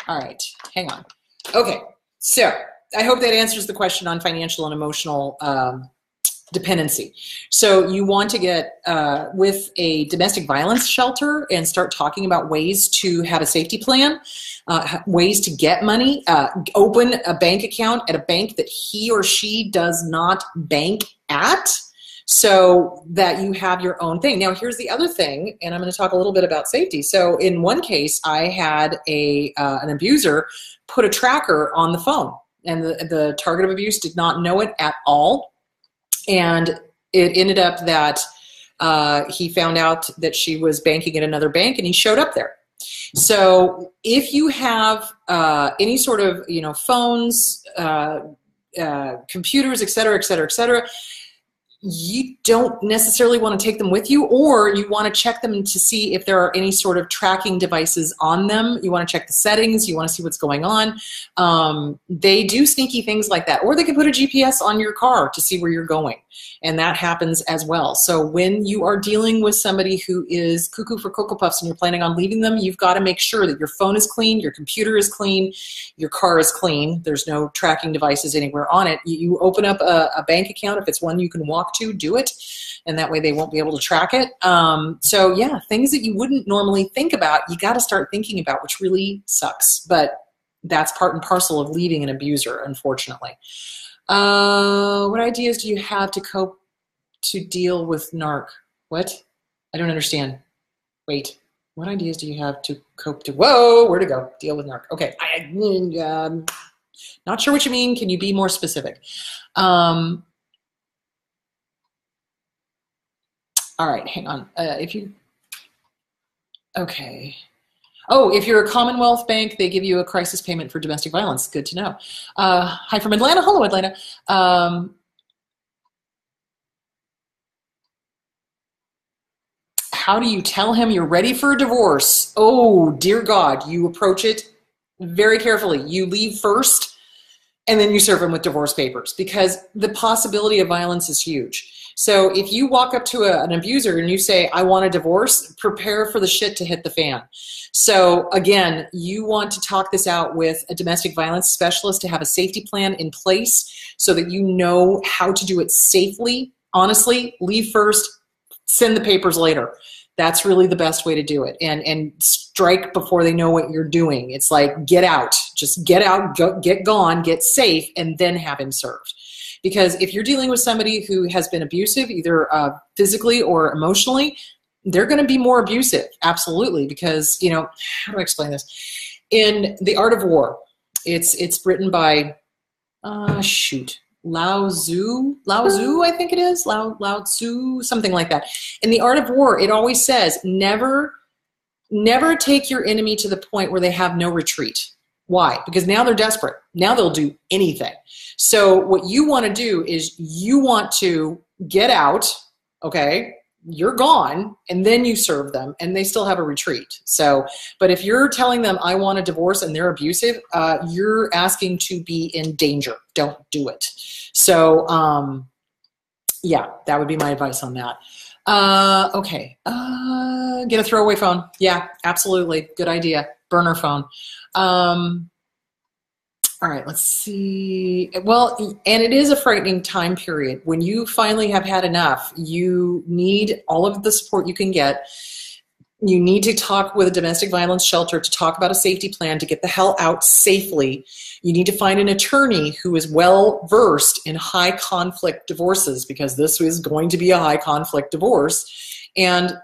right. Hang on. Okay. So I hope that answers the question on financial and emotional dependency. So you want to get with a domestic violence shelter and start talking about ways to have a safety plan, ways to get money, open a bank account at a bank that he or she does not bank at, so that you have your own thing. Now, here's the other thing, and I'm going to talk a little bit about safety. So in one case, I had an abuser put a tracker on the phone, and the target of abuse did not know it at all. And it ended up that he found out that she was banking at another bank, and he showed up there. So if you have any sort of, you know, phones, computers, et cetera, et cetera, et cetera, you don't necessarily want to take them with you, or you want to check them to see if there are any sort of tracking devices on them. You want to check the settings. You want to see what's going on. They do sneaky things like that. Or they can put a GPS on your car to see where you're going. And that happens as well. So when you are dealing with somebody who is cuckoo for Cocoa Puffs and you're planning on leaving them, you've got to make sure that your phone is clean, your computer is clean, your car is clean. There's no tracking devices anywhere on it. You open up a bank account. If it's one you can walk to, do it. And that way they won't be able to track it. So yeah, things that you wouldn't normally think about, you got to start thinking about, which really sucks. But that's part and parcel of leaving an abuser, unfortunately. What ideas do you have to cope to deal with narc? What? I don't understand. Wait, what ideas do you have to cope to, whoa, where to go? Deal with narc. Okay, not sure what you mean. Can you be more specific? All right, hang on. Okay. Oh, if you're a Commonwealth bank, they give you a crisis payment for domestic violence. Good to know. Hi from Atlanta. Hello, Atlanta. How do you tell him you're ready for a divorce? Oh, dear God, you approach it very carefully. You leave first, and then you serve him with divorce papers, because the possibility of violence is huge. So if you walk up to an abuser and you say, I want a divorce, prepare for the shit to hit the fan. So again, you want to talk this out with a domestic violence specialist to have a safety plan in place so that you know how to do it safely. Honestly, leave first, send the papers later. That's really the best way to do it. And strike before they know what you're doing. It's like, get out. Just get out, get gone, get safe, and then have him served. Because if you're dealing with somebody who has been abusive, either physically or emotionally, they're going to be more abusive. Absolutely. Because, you know, how do I explain this? In The Art of War, it's written by, Lao Tzu, I think it is, Lao Tzu, something like that. In The Art of War, it always says, never take your enemy to the point where they have no retreat. Why? Because now they're desperate. Now they'll do anything. So what you want to do is you want to get out, okay? You're gone, and then you serve them, and they still have a retreat. So, but if you're telling them, I want a divorce, and they're abusive, you're asking to be in danger. Don't do it. So, yeah, that would be my advice on that. Okay. Get a throwaway phone. Yeah, absolutely. Good idea. Burner phone. All right, let's see. Well, and it is a frightening time period. When you finally have had enough, you need all of the support you can get. You need to talk with a domestic violence shelter to talk about a safety plan to get the hell out safely. You need to find an attorney who is well versed in high conflict divorces, because this is going to be a high conflict divorce. And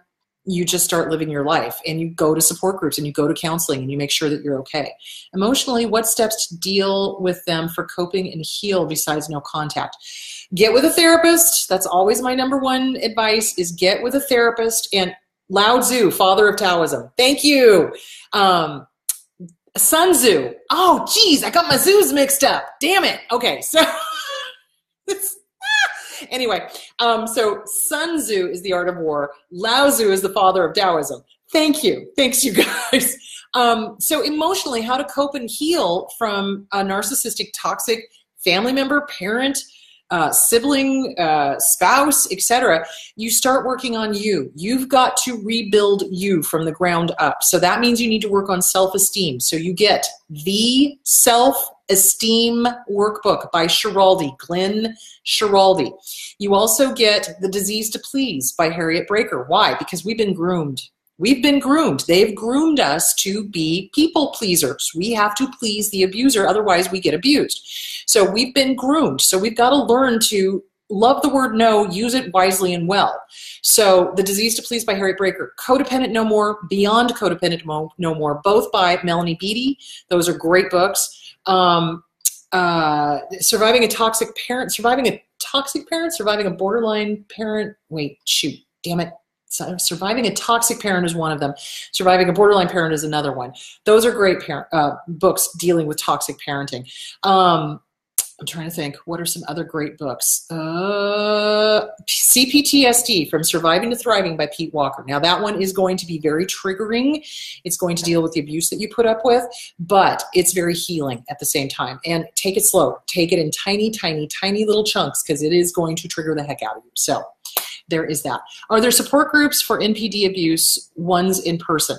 you just start living your life, and you go to support groups, and you go to counseling, and you make sure that you're okay. Emotionally, what steps to deal with them for coping and heal besides no contact? Get with a therapist. That's always my number one advice, is get with a therapist. And Lao Tzu, father of Taoism. Thank you. Sun Tzu. Oh, geez, I got my zoos mixed up. Damn it. Okay, so anyway, so Sun Tzu is the art of war. Lao Tzu is the father of Taoism. Thank you. Thanks, you guys. So emotionally, how to cope and heal from a narcissistic, toxic family member, parent, sibling, spouse, etc. You start working on you. You've got to rebuild you from the ground up. So that means you need to work on self-esteem. So you get the Self-Esteem Workbook by Glenn Schiraldi. You also get The Disease to Please by Harriet Breaker. Why? Because we've been groomed. We've been groomed. They've groomed us to be people pleasers. We have to please the abuser, otherwise we get abused. So we've been groomed. So we've got to learn to love the word no, use it wisely and well. So The Disease to Please by Harriet Breaker, Codependent No More, Beyond Codependent No More, both by Melanie Beattie. Those are great books. Surviving a Toxic Parent, Surviving a Borderline Parent, Surviving a Toxic Parent is one of them. Surviving a Borderline Parent is another one. Those are great books dealing with toxic parenting. I'm trying to think, what are some other great books? CPTSD, From Surviving to Thriving by Pete Walker. Now that one is going to be very triggering. It's going to deal with the abuse that you put up with, but it's very healing at the same time. And take it slow. Take it in tiny, tiny, tiny little chunks, because it is going to trigger the heck out of you. So there is that. Are there support groups for NPD abuse, ones in person?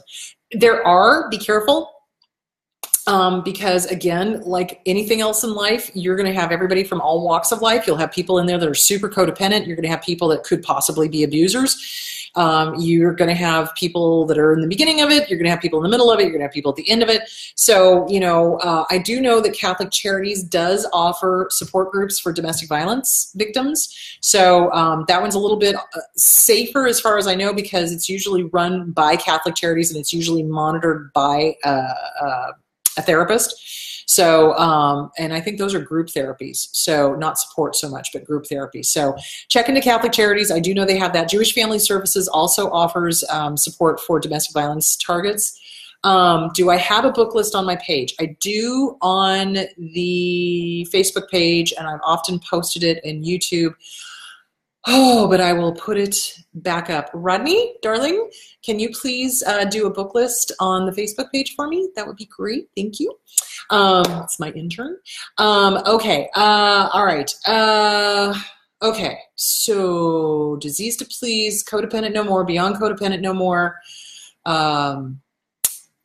There are. Be careful. Because again, like anything else in life, you're going to have everybody from all walks of life. You'll have people in there that are super codependent. You're going to have people that could possibly be abusers. You're going to have people that are in the beginning of it. You're going to have people in the middle of it. You're going to have people at the end of it. So, you know, I do know that Catholic Charities does offer support groups for domestic violence victims. So that one's a little bit safer as far as I know, because it's usually run by Catholic Charities and it's usually monitored by a therapist. So, and I think those are group therapies. So not support so much, but group therapy. So check into Catholic Charities. I do know they have that. Jewish Family Services also offers support for domestic violence targets. Do I have a book list on my page? I do on the Facebook page, and I've often posted it in YouTube. Oh, but I will put it back up. Rodney, darling, can you please do a book list on the Facebook page for me? That would be great. Thank you. It's my intern. Okay. All right. Okay. So disease to please, codependent no more, beyond codependent no more.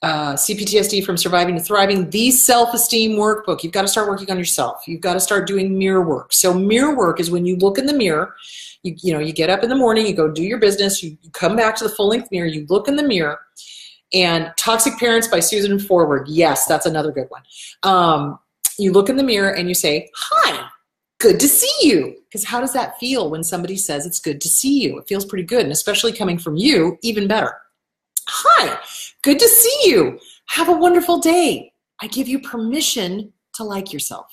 CPTSD from surviving to thriving, the self-esteem workbook. You've got to start working on yourself. You've got to start doing mirror work. So mirror work is when you look in the mirror, you get up in the morning, you go do your business, you come back to the full-length mirror, you look in the mirror, and Toxic Parents by Susan Forward. Yes, that's another good one. You look in the mirror and you say, hi, good to see you. Because how does that feel when somebody says it's good to see you? It feels pretty good, and especially coming from you, even better. Hi, good to see you. Have a wonderful day. I give you permission to like yourself.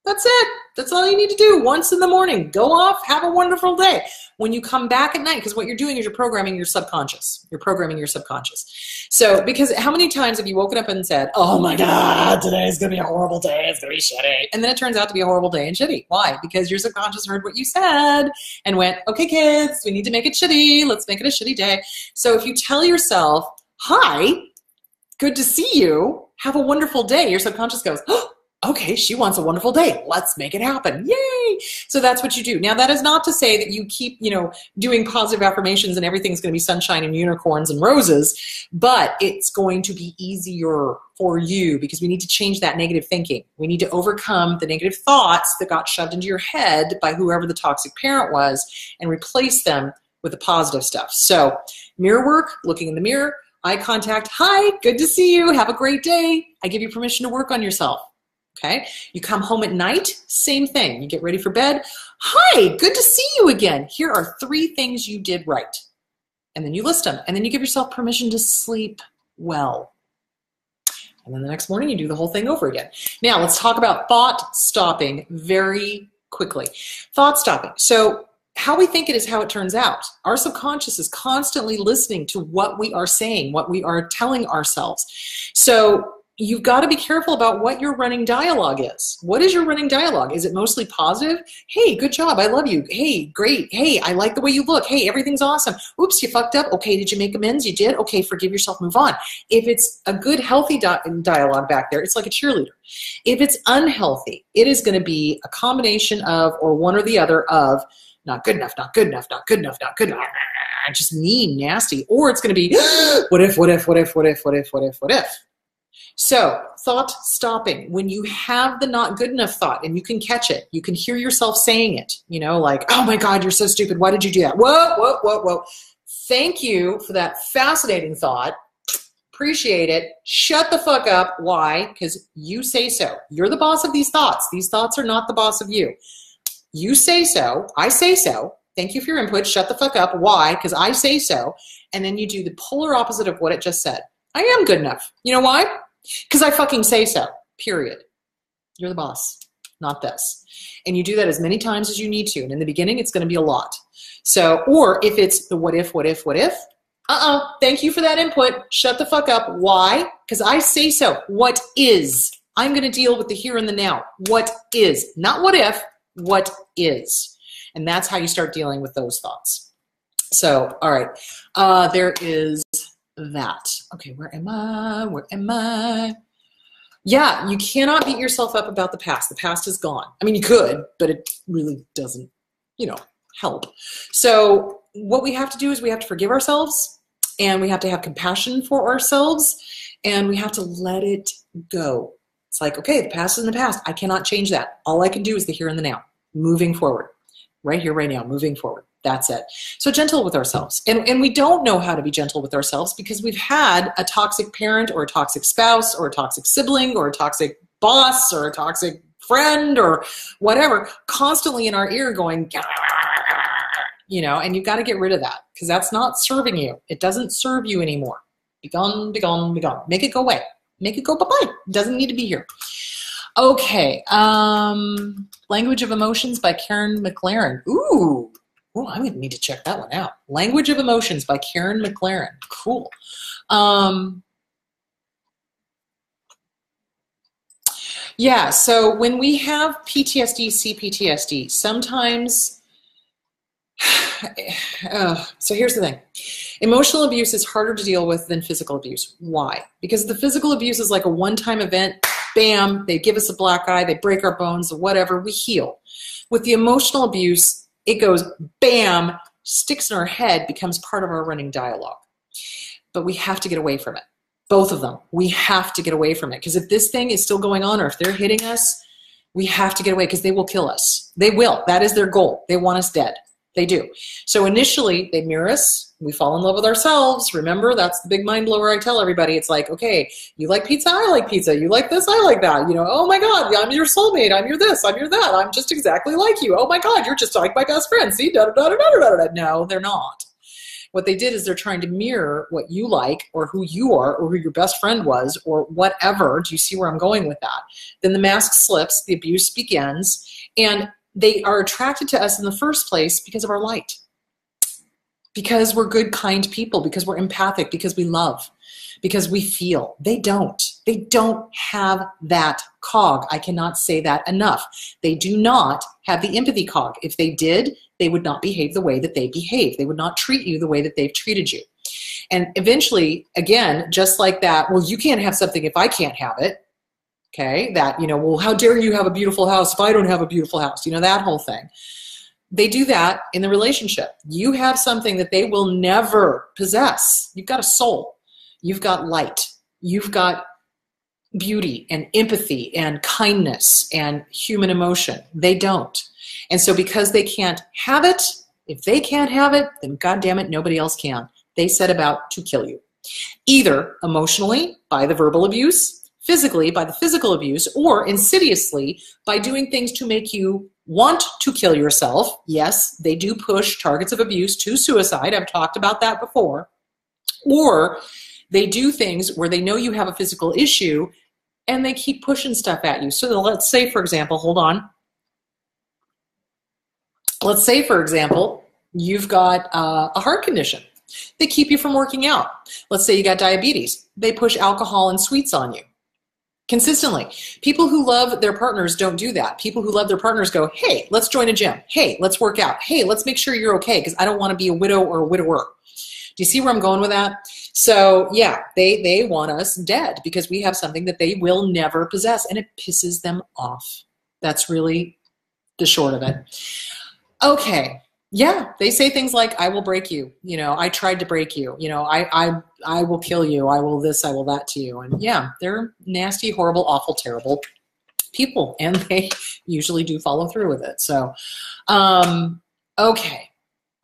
That's it. That's all you need to do once in the morning. Go off, have a wonderful day. When you come back at night, because what you're doing is you're programming your subconscious. You're programming your subconscious. So, because how many times have you woken up and said, oh my God, today's going to be a horrible day. It's going to be shitty. And then it turns out to be a horrible day and shitty. Why? Because your subconscious heard what you said and went, okay, kids, we need to make it shitty. Let's make it a shitty day. So if you tell yourself, hi, good to see you. Have a wonderful day. Your subconscious goes, oh, okay, she wants a wonderful day. Let's make it happen. Yay. So that's what you do. Now, that is not to say that you keep, doing positive affirmations and everything's going to be sunshine and unicorns and roses, but it's going to be easier for you because we need to change that negative thinking. We need to overcome the negative thoughts that got shoved into your head by whoever the toxic parent was and replace them with the positive stuff. So mirror work, looking in the mirror, eye contact. Hi, good to see you. Have a great day. I give you permission to work on yourself. Okay. You come home at night, same thing. You get ready for bed. Hi, good to see you again. Here are 3 things you did right. And then you list them. And then you give yourself permission to sleep well. And then the next morning you do the whole thing over again. Now let's talk about thought stopping very quickly. Thought stopping. So how we think it is how it turns out. Our subconscious is constantly listening to what we are saying, what we are telling ourselves. So you've got to be careful about what your running dialogue is. What is your running dialogue? Is it mostly positive? Hey, good job. I love you. Hey, great. Hey, I like the way you look. Hey, everything's awesome. Oops, you fucked up. Okay, did you make amends? You did? Okay, forgive yourself, move on. If it's a good, healthy dialogue back there, it's like a cheerleader. If it's unhealthy, it is going to be a combination of, or one or the other of, not good enough, not good enough, not good enough, not good enough, just mean, nasty. Or it's going to be, what if, what if, what if, what if, what if, what if, what if. So thought stopping, when you have the not good enough thought and you can catch it, you can hear yourself saying it, like, oh my God, you're so stupid. Why did you do that? Whoa, whoa, whoa, whoa. Thank you for that fascinating thought. Appreciate it. Shut the fuck up. Why? Because you say so. You're the boss of these thoughts. These thoughts are not the boss of you. You say so. I say so. Thank you for your input. Shut the fuck up. Why? Because I say so. And then you do the polar opposite of what it just said. I am good enough. You know why? Because I fucking say so, period. You're the boss, not this. And you do that as many times as you need to. And in the beginning, it's going to be a lot. So, or if it's the what if, what if, what if, thank you for that input. Shut the fuck up. Why? Because I say so. What is? I'm going to deal with the here and the now. What is? Not what if, what is. And that's how you start dealing with those thoughts. So, all right. There is that. Okay, where am I? Where am I? Yeah, you cannot beat yourself up about the past. The past is gone. I mean, you could, but it really doesn't, help. So what we have to do is we have to forgive ourselves, and we have to have compassion for ourselves, and we have to let it go. It's like, okay, the past is in the past. I cannot change that. All I can do is the here and the now. Moving forward. Right here, right now, moving forward. That's it. So gentle with ourselves. And we don't know how to be gentle with ourselves because we've had a toxic parent or a toxic spouse or a toxic sibling or a toxic boss or a toxic friend or whatever constantly in our ear going, and you've got to get rid of that because that's not serving you. It doesn't serve you anymore. Be gone, be gone, be gone. Make it go away. Make it go bye-bye. It doesn't need to be here. Okay. Language of Emotions by Karen McLaren. Ooh. Oh, I would need to check that one out. Language of Emotions by Karen McLaren. Cool. Yeah, so when we have PTSD, CPTSD, sometimes, so here's the thing. Emotional abuse is harder to deal with than physical abuse. Why? Because the physical abuse is like a one-time event, bam, they give us a black eye, they break our bones, whatever, we heal. With the emotional abuse, it goes bam, sticks in our head, becomes part of our running dialogue. But we have to get away from it. Both of them. We have to get away from it. Because if this thing is still going on or if they're hitting us, we have to get away because they will kill us. They will. That is their goal. They want us dead. They do. So initially, they mirror us. We fall in love with ourselves. Remember, that's the big mind blower I tell everybody. It's like, okay, you like pizza, I like pizza. You like this, I like that. You know, oh my God, I'm your soulmate. I'm your this, I'm your that. I'm just exactly like you. Oh my God, you're just like my best friend. See, da-da-da-da-da-da-da. No, they're not. What they did is they're trying to mirror what you like or who you are or who your best friend was or whatever. Do you see where I'm going with that? Then the mask slips, the abuse begins, and they are attracted to us in the first place because of our light. Because we're good, kind people, because we're empathic, because we love, because we feel. They don't. They don't have that cog. I cannot say that enough. They do not have the empathy cog. If they did, they would not behave the way that they behave. They would not treat you the way that they've treated you. And eventually, again, just like that, well, you can't have something if I can't have it. Okay, that, you know, well, how dare you have a beautiful house if I don't have a beautiful house? You know, that whole thing. They do that in the relationship. You have something that they will never possess. You've got a soul. You've got light. You've got beauty and empathy and kindness and human emotion. They don't. And so because they can't have it, if they can't have it, then God damn it, nobody else can. They set about to kill you. Either emotionally by the verbal abuse, physically by the physical abuse, or insidiously by doing things to make you want to kill yourself. Yes, they do push targets of abuse to suicide. I've talked about that before. Or they do things where they know you have a physical issue and they keep pushing stuff at you. So let's say, for example, hold on. Let's say, for example, you've got a heart condition. They keep you from working out. Let's say you got diabetes. They push alcohol and sweets on you. Consistently. People who love their partners don't do that. People who love their partners go, hey, let's join a gym. Hey, let's work out. Hey, let's make sure you're okay because I don't want to be a widow or a widower. Do you see where I'm going with that? So yeah, they want us dead because we have something that they will never possess and it pisses them off. That's really the short of it. Okay. Yeah, they say things like, I will break you. You know, I tried to break you. You know, I will kill you. I will this, I will that to you. And yeah, they're nasty, horrible, awful, terrible people. And they usually do follow through with it. So, okay.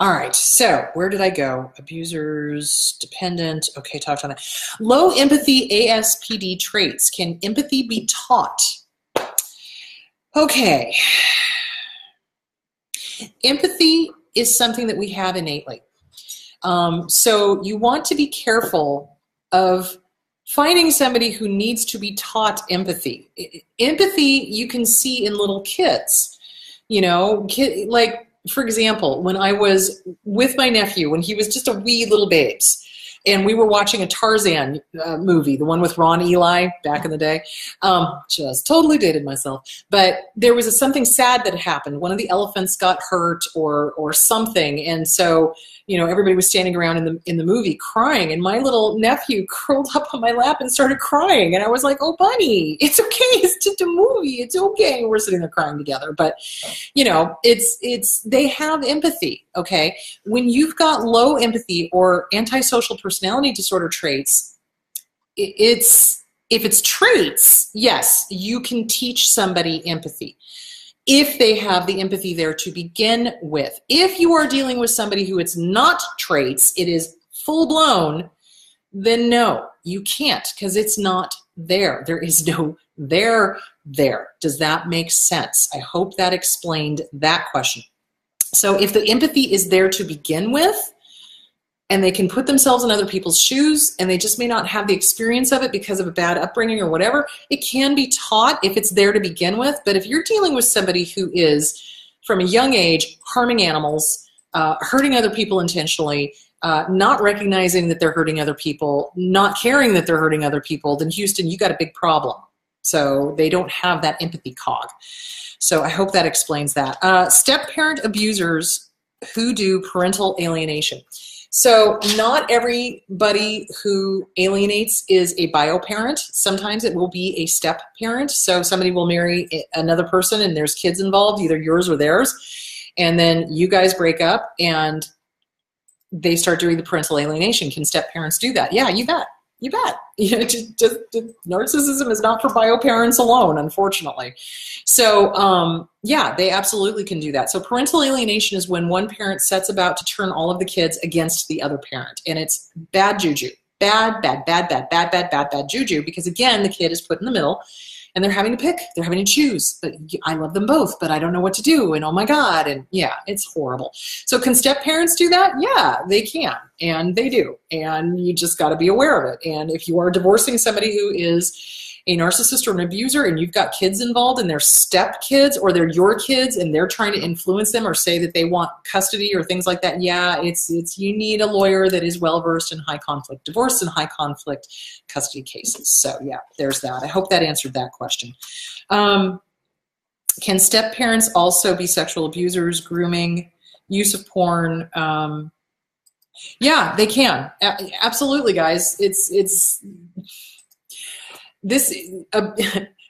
All right. So where did I go? Abusers, dependent. Okay, talked on that. Low empathy ASPD traits. Can empathy be taught? Okay. Empathy is something that we have innately. So you want to be careful of finding somebody who needs to be taught empathy. Empathy you can see in little kids. You know, like, for example, when I was with my nephew, when he was just a wee little babes, and we were watching a Tarzan movie, the one with Ron Eli back in the day. Just totally dated myself. But there was something sad that happened. One of the elephants got hurt or something. And so, you know, everybody was standing around in the movie crying. And my little nephew curled up on my lap and started crying. And I was like, oh, buddy, it's okay. It's just a movie. It's okay. And we're sitting there crying together. But, you know, they have empathy, okay? When you've got low empathy or antisocial personality disorder traits, if it's traits, yes, you can teach somebody empathy if they have the empathy there to begin with. If you are dealing with somebody who it's not traits, it is full-blown, then no, you can't because it's not there. There is no there. Does that make sense? I hope that explained that question. So if the empathy is there to begin with, and they can put themselves in other people's shoes, and they just may not have the experience of it because of a bad upbringing or whatever, it can be taught if it's there to begin with. But if you're dealing with somebody who is, from a young age, harming animals, hurting other people intentionally, not recognizing that they're hurting other people, not caring that they're hurting other people, then Houston, you got a big problem. So they don't have that empathy cog. So I hope that explains that. Step-parent abusers who do parental alienation. So not everybody who alienates is a bio-parent. Sometimes it will be a step-parent. So somebody will marry another person and there's kids involved, either yours or theirs. And then you guys break up and they start doing the parental alienation. Can step-parents do that? Yeah, you bet. You bet. Narcissism is not for bio-parents alone, unfortunately. So, yeah, they absolutely can do that. So parental alienation is when one parent sets about to turn all of the kids against the other parent. And it's bad juju. Bad juju. Because, again, the kid is put in the middle. And they're having to pick. They're having to choose. But I love them both, but I don't know what to do. And oh my God. And yeah, it's horrible. So can step parents do that? Yeah, they can. And they do. And you just got to be aware of it. And if you are divorcing somebody who is a narcissist or an abuser and you've got kids involved and they're step kids or they're your kids and they're trying to influence them or say that they want custody or things like that, yeah, it's you need a lawyer that is well-versed in high conflict divorce and high conflict custody cases. So yeah, there's that. I hope that answered that question. Can step parents also be sexual abusers, grooming, use of porn? Yeah, they can. Absolutely, guys.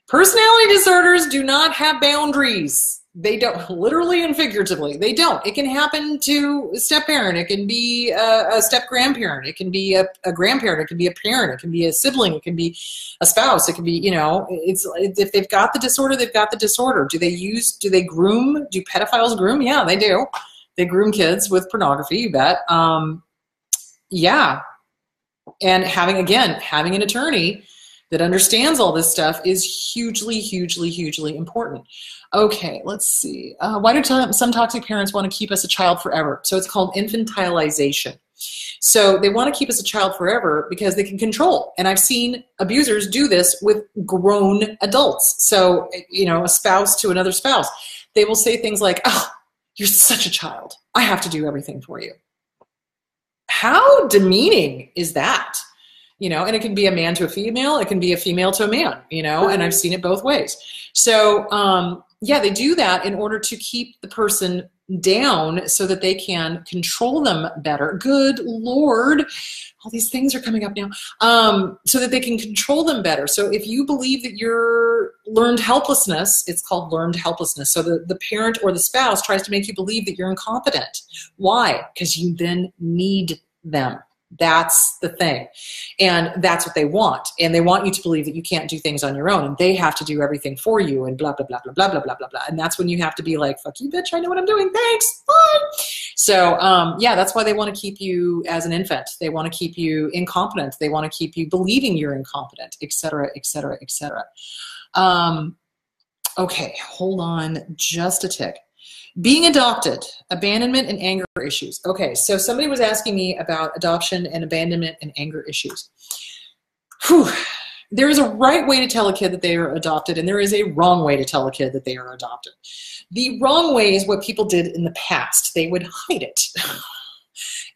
Personality disorders do not have boundaries. They don't, literally and figuratively, they don't. It can happen to a step-parent. It can be a step-grandparent. It can be a grandparent. It can be a parent. It can be a sibling. It can be a spouse. It can be, you know, if they've got the disorder, they've got the disorder. Do they groom? Do pedophiles groom? Yeah, they do. They groom kids with pornography, you bet. Yeah. And having an attorney that understands all this stuff is hugely, hugely, hugely important. Okay, let's see. Why do some toxic parents want to keep us a child forever? So it's called infantilization. So they want to keep us a child forever because they can control. And I've seen abusers do this with grown adults. So, you know, a spouse to another spouse. They will say things like, oh, you're such a child. I have to do everything for you. How demeaning is that? You know, and it can be a man to a female. It can be a female to a man, you know, and I've seen it both ways. So, yeah, they do that in order to keep the person down so that they can control them better. Good Lord. All these things are coming up now. So that they can control them better. So if you believe that you're learned helplessness, it's called learned helplessness. So the parent or the spouse tries to make you believe that you're incompetent. Why? Because you then need them. That's the thing. And that's what they want. And they want you to believe that you can't do things on your own and they have to do everything for you and blah, blah, blah, blah, blah, blah, blah, blah, blah. And that's when you have to be like, fuck you, bitch, I know what I'm doing. Thanks. Bye. So, yeah, that's why they want to keep you as an infant. They want to keep you incompetent. They want to keep you believing you're incompetent, et cetera, et cetera, et cetera. Okay, hold on just a tick. Being adopted, abandonment and anger issues. Okay, so somebody was asking me about adoption and abandonment and anger issues. Whew. There is a right way to tell a kid that they are adopted, and there is a wrong way to tell a kid that they are adopted. The wrong way is what people did in the past. They would hide it.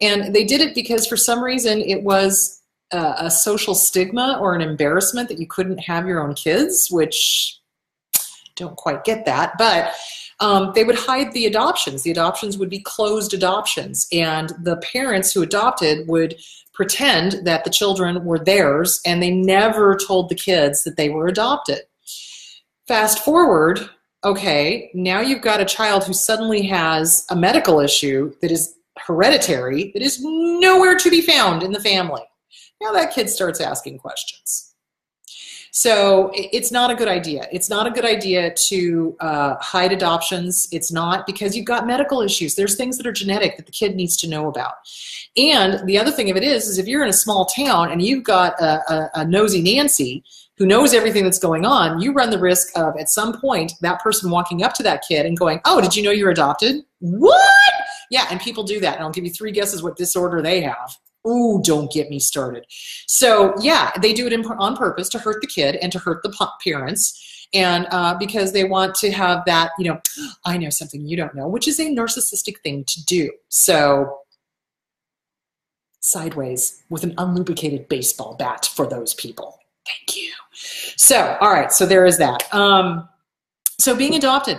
And they did it because for some reason it was a social stigma or an embarrassment that you couldn't have your own kids, which don't quite get that, but they would hide the adoptions. The adoptions would be closed adoptions, and the parents who adopted would pretend that the children were theirs, and they never told the kids that they were adopted. Fast forward, okay, now you've got a child who suddenly has a medical issue that is hereditary, that is nowhere to be found in the family. Now that kid starts asking questions. So it's not a good idea. It's not a good idea to hide adoptions. It's not, because you've got medical issues. There's things that are genetic that the kid needs to know about. And the other thing of it is if you're in a small town and you've got a nosy Nancy who knows everything that's going on, you run the risk of at some point that person walking up to that kid and going, oh, did you know you're adopted? What? Yeah, and people do that. And I'll give you 3 guesses what disorder they have. Ooh, don't get me started. So yeah, they do it on purpose to hurt the kid and to hurt the parents. And because they want to have that, you know, I know something you don't know, which is a narcissistic thing to do. So sideways with an unlubricated baseball bat for those people. Thank you. So, all right, so there is that. So being adopted,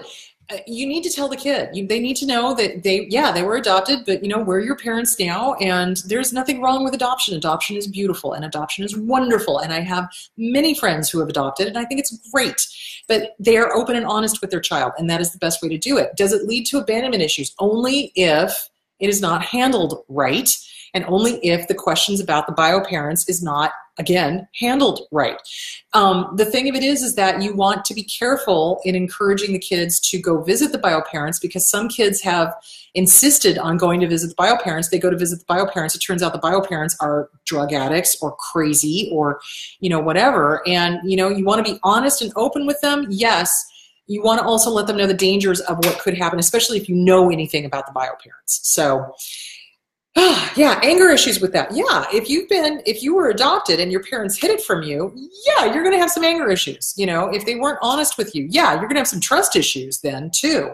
you need to tell the kid. They need to know that they were adopted, but we're your parents now, and there's nothing wrong with adoption. Adoption is beautiful, and adoption is wonderful, and I have many friends who have adopted, and I think it's great. But they are open and honest with their child, and that is the best way to do it. Does it lead to abandonment issues? Only if it is not handled right, and only if the questions about the bio parents is not, again, handled right. The thing of it is that you want to be careful in encouraging the kids to go visit the bio parents, because some kids have insisted on going to visit the bio parents. They go to visit the bio parents. It turns out the bio parents are drug addicts or crazy or, whatever. And, you want to be honest and open with them. Yes. You want to also let them know the dangers of what could happen, especially if you know anything about the bio parents. So, yeah, anger issues with that. Yeah, if you were adopted and your parents hid it from you, yeah, you're going to have some anger issues. If they weren't honest with you, yeah, you're going to have some trust issues then too.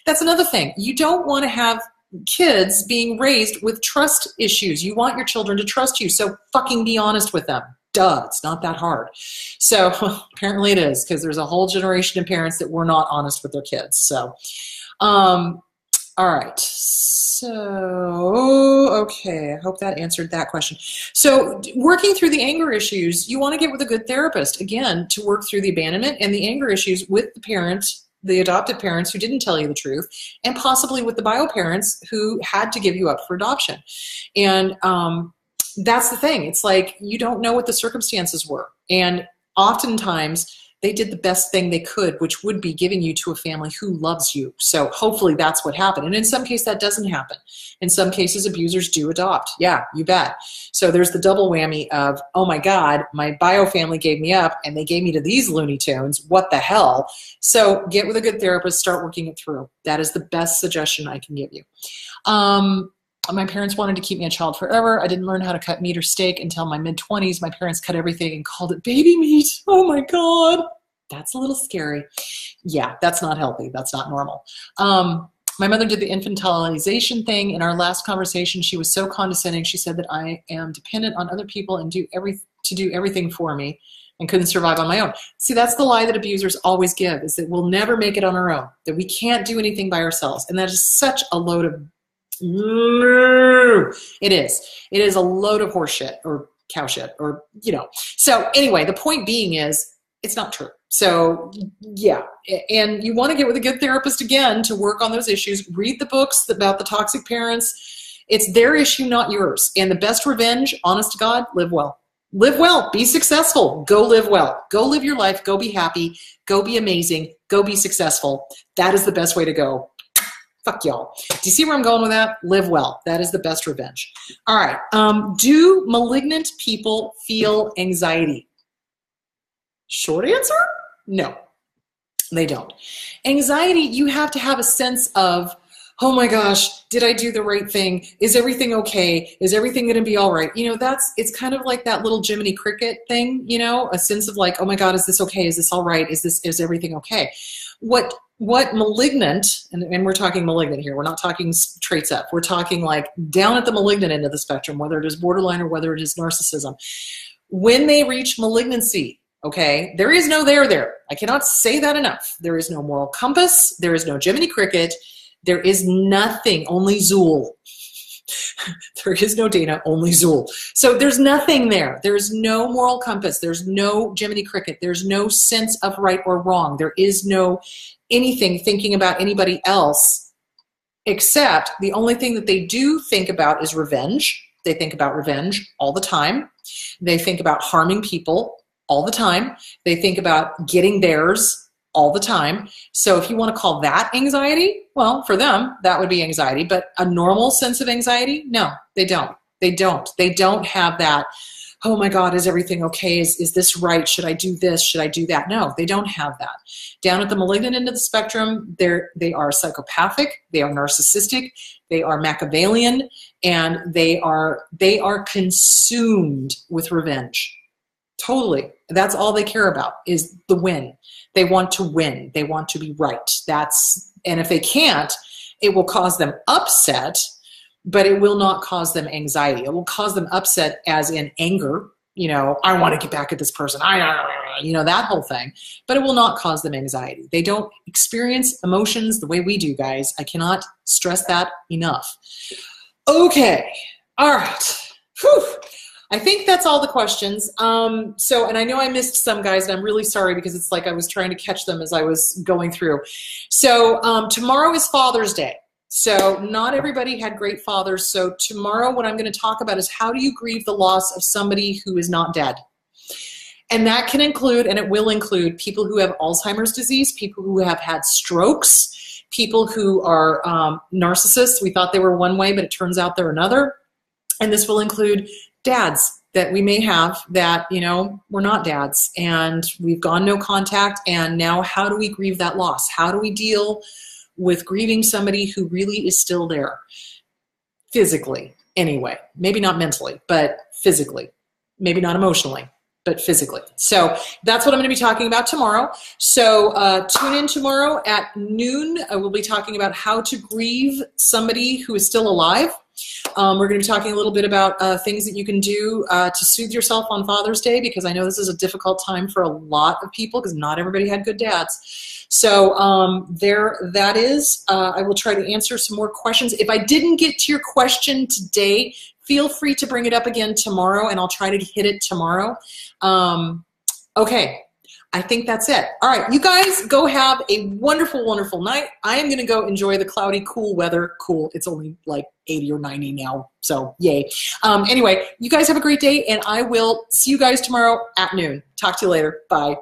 That's another thing. You don't want to have kids being raised with trust issues. You want your children to trust you, so fucking be honest with them. Duh, it's not that hard. So apparently it is, because there's a whole generation of parents that were not honest with their kids. So, all right. So, okay, I hope that answered that question. So working through the anger issues, you want to get with a good therapist, again, to work through the abandonment and the anger issues with the parents, the adopted parents who didn't tell you the truth, and possibly with the bio parents who had to give you up for adoption. And that's the thing. It's like you don't know what the circumstances were. And oftentimes, they did the best thing they could, which would be giving you to a family who loves you. So hopefully that's what happened. And in some cases, that doesn't happen. In some cases, abusers do adopt. Yeah, you bet. So there's the double whammy of, oh my God, my bio family gave me up and they gave me to these Looney Tunes. What the hell? So get with a good therapist, start working it through. That is the best suggestion I can give you. My parents wanted to keep me a child forever. I didn't learn how to cut meat or steak until my mid-20s. My parents cut everything and called it baby meat. Oh my God. That's a little scary. Yeah, that's not healthy. That's not normal. My mother did the infantilization thing. In our last conversation, she was so condescending. She said that I am dependent on other people and do everything for me and couldn't survive on my own. See, that's the lie that abusers always give, is that we'll never make it on our own, that we can't do anything by ourselves. And that is such a load of it is a load of horse shit or cow shit or so anyway, the point being is it's not true. So yeah, and you want to get with a good therapist again to work on those issues. Read the books about the toxic parents. It's their issue, not yours. And the best revenge, honest to God, live well. Live well, be successful, go live well, go live your life, go be happy, go be amazing, go be successful. That is the best way to go. Fuck y'all. Do you see where I'm going with that? Live well. That is the best revenge. All right. Do malignant people feel anxiety? Short answer? No, they don't. Anxiety, you have to have a sense of, oh my gosh, did I do the right thing? Is everything okay? Is everything going to be all right? It's kind of like that little Jiminy Cricket thing, a sense of like, oh my God, is this okay? Is this all right? Is everything okay? What malignant, and we're talking malignant here, we're not talking traits up, we're talking like down at the malignant end of the spectrum, whether it is borderline or whether it is narcissism. When they reach malignancy, okay, there is no there. I cannot say that enough. There is no moral compass. There is no Jiminy Cricket. There is nothing, only Zool. There is no Dana, only Zool. So there's nothing there. There's no moral compass. There's no Jiminy Cricket. There's no sense of right or wrong. There is no anything thinking about anybody else, except the only thing that they do think about is revenge. They think about revenge all the time. They think about harming people all the time. They think about getting theirs all the time. So if you want to call that anxiety, well, for them, that would be anxiety. But a normal sense of anxiety? No, they don't. They don't have that, oh my God, is everything okay? Is this right? Should I do this? Should I do that? No, they don't have that. Down at the malignant end of the spectrum, they are psychopathic, they are narcissistic, they are Machiavellian, and they are consumed with revenge. Totally. That's all they care about is the win. They want to win. They want to be right. And if they can't, it will cause them upset, but it will not cause them anxiety. It will cause them upset as in anger, you know, I want to get back at this person, you know, that whole thing, but it will not cause them anxiety. They don't experience emotions the way we do, guys. I cannot stress that enough. Okay, all right. Whew. I think that's all the questions. And I know I missed some, guys, and I'm really sorry because it's like I was trying to catch them as I was going through. So tomorrow is Father's Day. So not everybody had great fathers. So tomorrow what I'm going to talk about is how do you grieve the loss of somebody who is not dead? And that can include, and it will include, people who have Alzheimer's disease, people who have had strokes, people who are narcissists. We thought they were one way, but it turns out they're another. And this will include dads that we may have that, you know, we're not dads and we've gone no contact, and now how do we grieve that loss? How do we deal with grieving somebody who really is still there? Physically, anyway. Maybe not mentally, but physically. Maybe not emotionally, but physically. So that's what I'm going to be talking about tomorrow. So tune in tomorrow at noon. We'll be talking about how to grieve somebody who is still alive. We're going to be talking a little bit about things that you can do to soothe yourself on Father's Day, because I know this is a difficult time for a lot of people because not everybody had good dads. So there that is. I will try to answer some more questions. If I didn't get to your question today, feel free to bring it up again tomorrow, and I'll try to hit it tomorrow. Okay. I think that's it. All right, you guys go have a wonderful, wonderful night. I am going to go enjoy the cloudy, cool weather. Cool. It's only like 80 or 90 now, so yay. Anyway, you guys have a great day, and I will see you guys tomorrow at noon. Talk to you later. Bye.